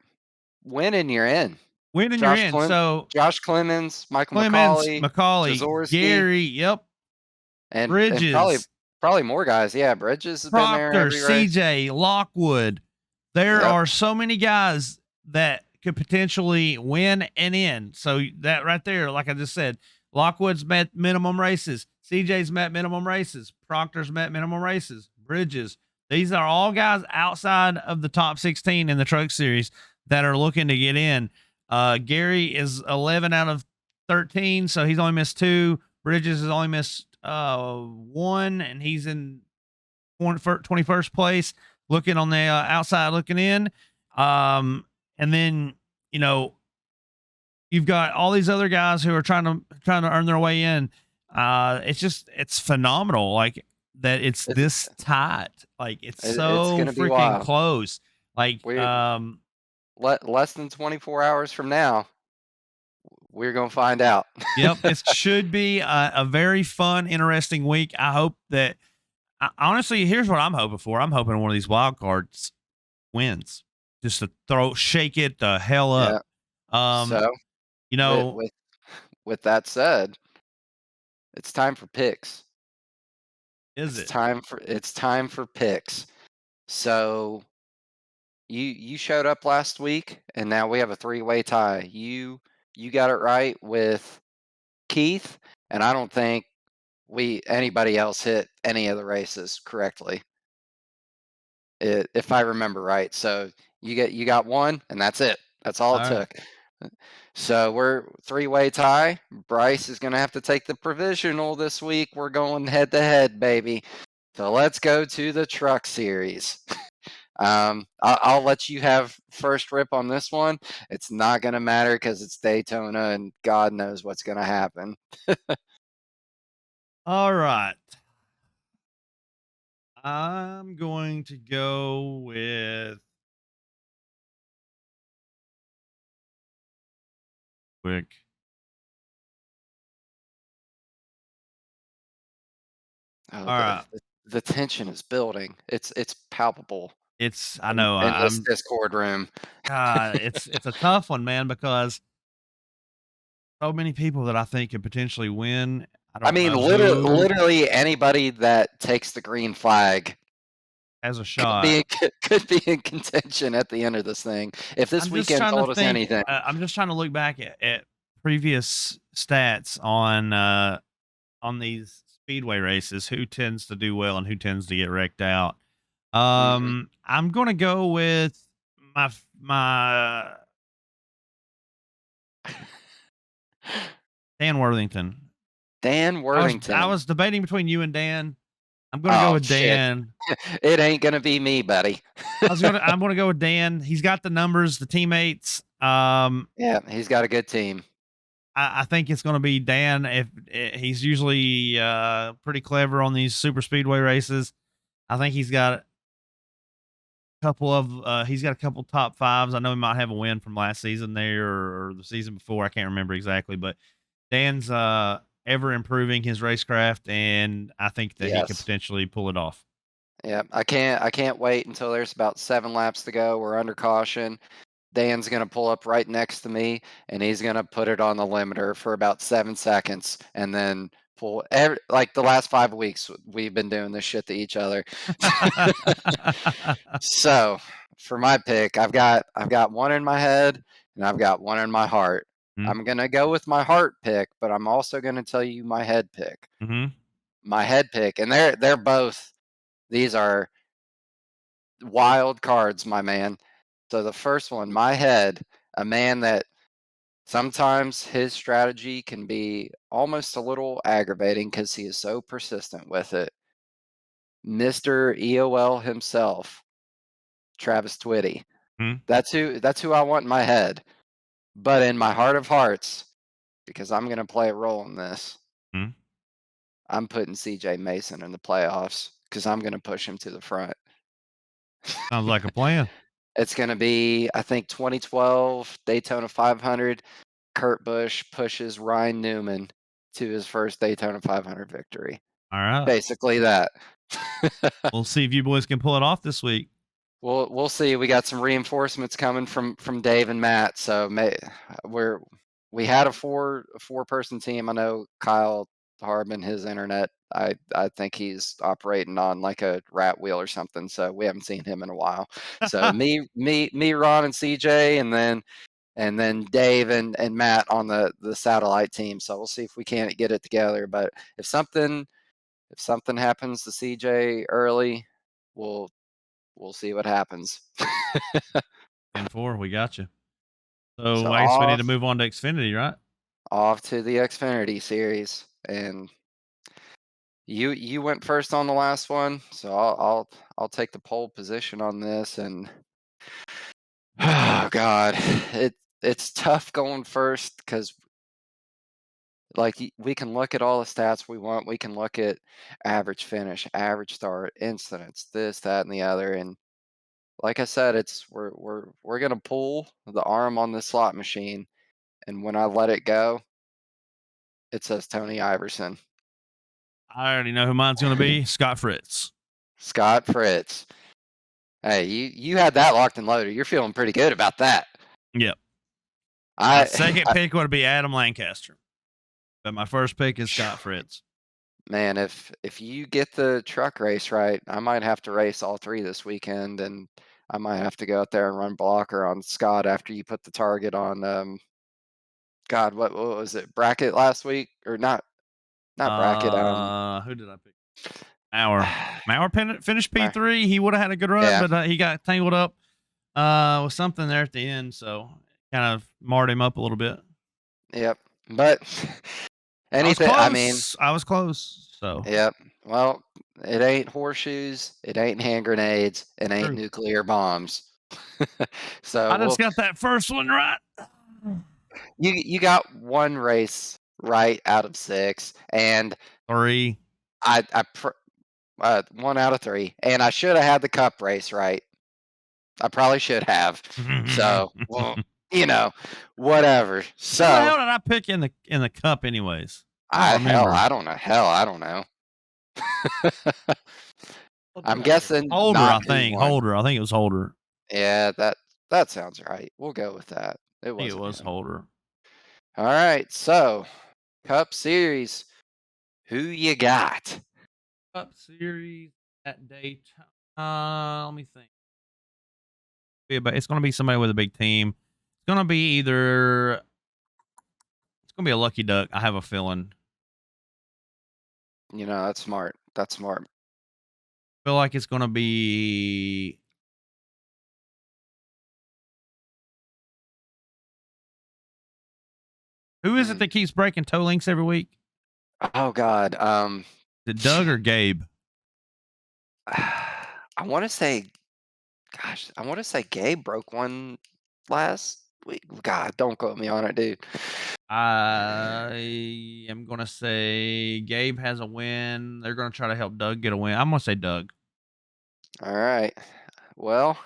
Winning, you're in. Winning, you're Josh in. Clem So Josh Clemens, Michael Clemens, McCauley, McCauley, Jaworski, Gary, yep, and Bridges, probably more guys. Yeah, Bridges has been there Proctor, every race. CJ, Lockwood. There Yep. are so many guys that could potentially win and in. So that right there, like I just said, Lockwood's met minimum races, CJ's met minimum races, Proctor's met minimum races, Bridges. These are all guys outside of the top 16 in the truck series that are looking to get in. Gary is 11 out of 13, so he's only missed two. Bridges has only missed one, and he's in 21st place, looking on the outside, looking in. Um, and then, you know, you've got all these other guys who are trying to earn their way in. It's phenomenal. Like that it's It's this tight. Like it's it's so gonna be freaking wild. close. Like, We less than 24 hours from now, we're gonna find out. yep, it should be a very fun, interesting week. I hope that honestly, here's what I'm hoping for. I'm hoping one of these wild cards wins, just to shake it the hell up. Yeah. Um, So you with know, with with that said, it's time for picks. is it? It's time for picks. So you showed up last week, and now we have a three-way tie. You got it right with Keith, and I don't think we anybody else hit any of the races correctly, if I remember right. So you got one, and that's it. That's all All it right. took. So we're three-way tie. Bryce is gonna have to take the provisional this week. We're going head to head, baby. So let's go to the truck series. I'll let you have first rip on this one. It's not going to matter because it's Daytona and God knows what's going to happen. All right. I'm going to go with quick. Oh, All right. the tension is building. It's palpable I know in this I'm Discord room. it's a tough one, man, because so many people that I think could potentially win. I I don't mean, know who literally anybody that takes the green flag has a could shot. be could be in contention at the end of this thing. If this I'm just weekend trying to told us think. anything, I'm just trying to look back at previous stats on these speedway races. Who tends to do well and who tends to get wrecked out? mhm. I'm gonna go with my Dan Worthington. Dan I Worthington. was debating between you and Dan. I'm gonna go Oh with shit, Dan. it ain't gonna be me, buddy. I'm gonna go with Dan. He's got the numbers, the teammates. Yeah, he's got a good team. I think it's gonna be Dan. If he's usually pretty clever on these super speedway races. I think he's got a couple top fives. I know he might have a win from last season there or the season before. I can't remember exactly, but Dan's ever improving his racecraft, and I think that he could Yes. potentially pull it off. Yeah, I can't wait until there's about 7 laps to go. We're under caution. Dan's gonna pull up right next to me, and he's gonna put it on the limiter for about 7 seconds, and then like the last 5 weeks, we've been doing this shit to each other. So, for my pick, I've got one in my head, and I've got one in my heart. Mhm, I'm gonna go with my heart pick, but I'm also gonna tell you my head pick. mhm. My head pick, and they're both these are wild cards, my man. So the first one, my head, a man that sometimes his strategy can be almost a little aggravating because he is so persistent with it. Mr. EOL himself, Travis Twitty. Mhm, That's who I want in my head. But in my heart of hearts, because I'm gonna play a role in this, mhm. I'm putting CJ Mason in the playoffs because I'm gonna push him to the front. Sounds like a plan. It's gonna be, I think, 2012 Daytona 500. Kurt Busch pushes Ryan Newman to his first Daytona 500 victory. All right. Basically that. We'll see if you boys can pull it off this week. We'll see. We got some reinforcements coming from Dave and Matt. So we had a four person team. I know Kyle Harbin, his internet. I think he's operating on like a rat wheel or something. So we haven't seen him in a while. So me, Ron, and CJ, and then Dave and Matt on the satellite team. So we'll see if we can't get it together. But if something happens to CJ early, we'll see what happens. 10-4, we got you. So So I guess we need to move on to Xfinity, right? off to the Xfinity series, and you went first on the last one, so I'll take the pole position on this. And oh God, it's tough going first because like we can look at all the stats we want. We can look at average finish, average start, incidents, this, that, and the other. And like I said, we're gonna pull the arm on the slot machine, and when I let it go, it says Tony Iverson. I already know who mine's going to be. Scott Fritz. Scott Fritz. Hey, you had that locked and loaded. You're feeling pretty good about that. Yep. I, My second pick would be Adam Lancaster, but my first pick is Scott Fritz. Man, if you get the truck race right, I might have to race all three this weekend, and I might have to go out there and run blocker on Scott after you put the target on. God, what was it? Bracket last week or not? Not bracket. Who did I pick? Mauer finished P3. He would have had a good run, Yeah. but he got tangled up with something there at the end, so kind of marred him up a little bit. Yep. But anything, I was close. So yep. Well, it ain't horseshoes, it ain't hand grenades, it ain't true. nuclear bombs. So I just got that first one right. you got one race right out of 6, and 3. I 1 out of 3, and I should have had the cup race right. I probably should have. So, well, whatever. So what the hell did I pick in the cup, anyways? I don't remember. I don't know. I'm guessing Holder. not I think P1. Holder. I think it was Holder. Yeah, that sounds right. We'll go with that. I think it was Holder. All right, so Cup Series, who you got? Cup Series at Daytona. Let me think. It's going to be somebody with a big team. It's going to be it's going to be a lucky duck. I have a feeling. That's smart. That's smart. I feel like it's going to be. Who is it that keeps breaking toe links every week? Oh God. Is it Doug or Gabe? I want to say Gabe broke one last week. God, don't quote me on it, dude. I am going to say Gabe has a win. They're going to try to help Doug get a win. I'm going to say Doug. All right. Well,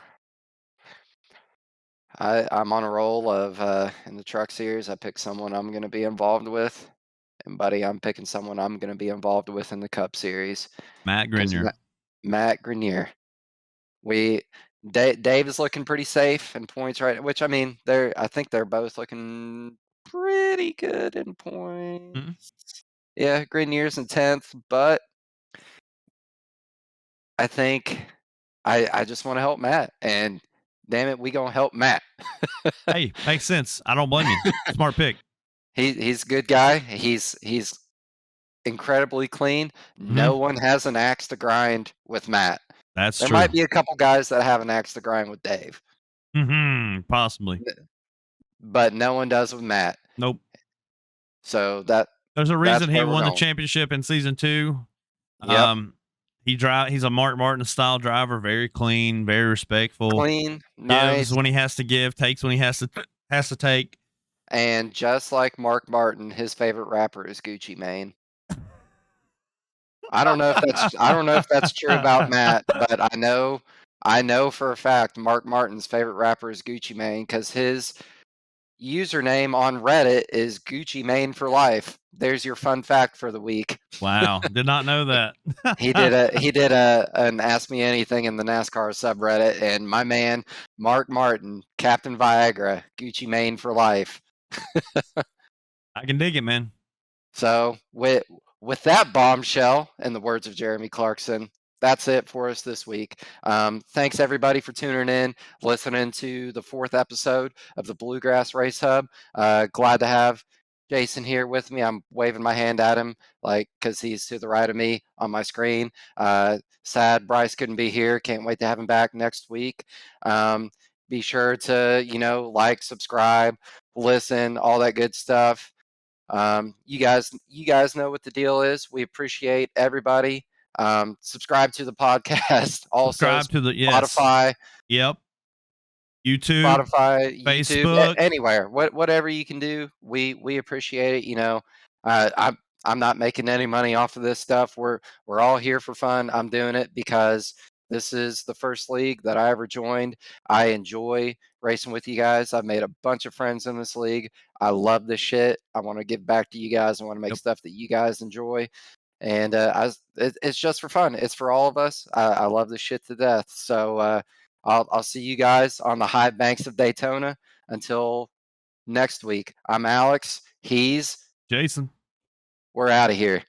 I'm on a roll of in the truck series. I picked someone I'm going to be involved with, and buddy, I'm picking someone I'm going to be involved with in the Cup Series. Matt Grenier. Matt Grenier. Dave is looking pretty safe in points, right? Which I think they're both looking pretty good in points. Mm-hmm. Yeah, Grenier's in 10th, but I think I just want to help Matt, and damn it, we gonna help Matt. Hey, makes sense. I don't blame you. Smart pick. He's a good guy. He's incredibly clean. No one has an axe to grind with Matt. That's There true. might be a couple guys that have an axe to grind with Dave. Possibly. But no one does with Matt. Nope. So there's a reason he won the championship in season 2. Yep. He's a Mark Martin style driver, very clean, very respectful. Clean, nice. Gives when he has to give, takes when he has to take. And just like Mark Martin, his favorite rapper is Gucci Mane. I don't know if that's true about Matt, but I know for a fact Mark Martin's favorite rapper is Gucci Mane because his username on Reddit is Gucci Mane for life. There's your fun fact for the week. Wow, did not know that. He did an Ask Me Anything in the NASCAR subreddit, and my man Mark Martin, Captain Viagra, Gucci Mane for life. I can dig it, man. So with that bombshell, in the words of Jeremy Clarkson, that's it for us this week. Thanks everybody for tuning in, listening to the 4th episode of the Bluegrass Race Hub. Glad to have Jason here with me. I'm waving my hand at him, like, because he's to the right of me on my screen. Sad Bryce couldn't be here. Can't wait to have him back next week. Be sure to like, subscribe, listen, all that good stuff. You guys know what the deal is. We appreciate everybody. Subscribe to the podcast. Also, Subscribe to the Spotify. Yep. YouTube, YouTube, Facebook. anywhere, whatever you can do, we appreciate it. I'm not making any money off of this stuff. We're all here for fun. I'm doing it because this is the first league that I ever joined. I enjoy racing with you guys. I've made a bunch of friends in this league. I love this shit. I want to give back to you guys. I want to make stuff that you guys enjoy. And it's just for fun. It's for all of us. I love this shit to death. So I'll see you guys on the high banks of Daytona. Until next week, I'm Alex. He's Jason. We're out of here.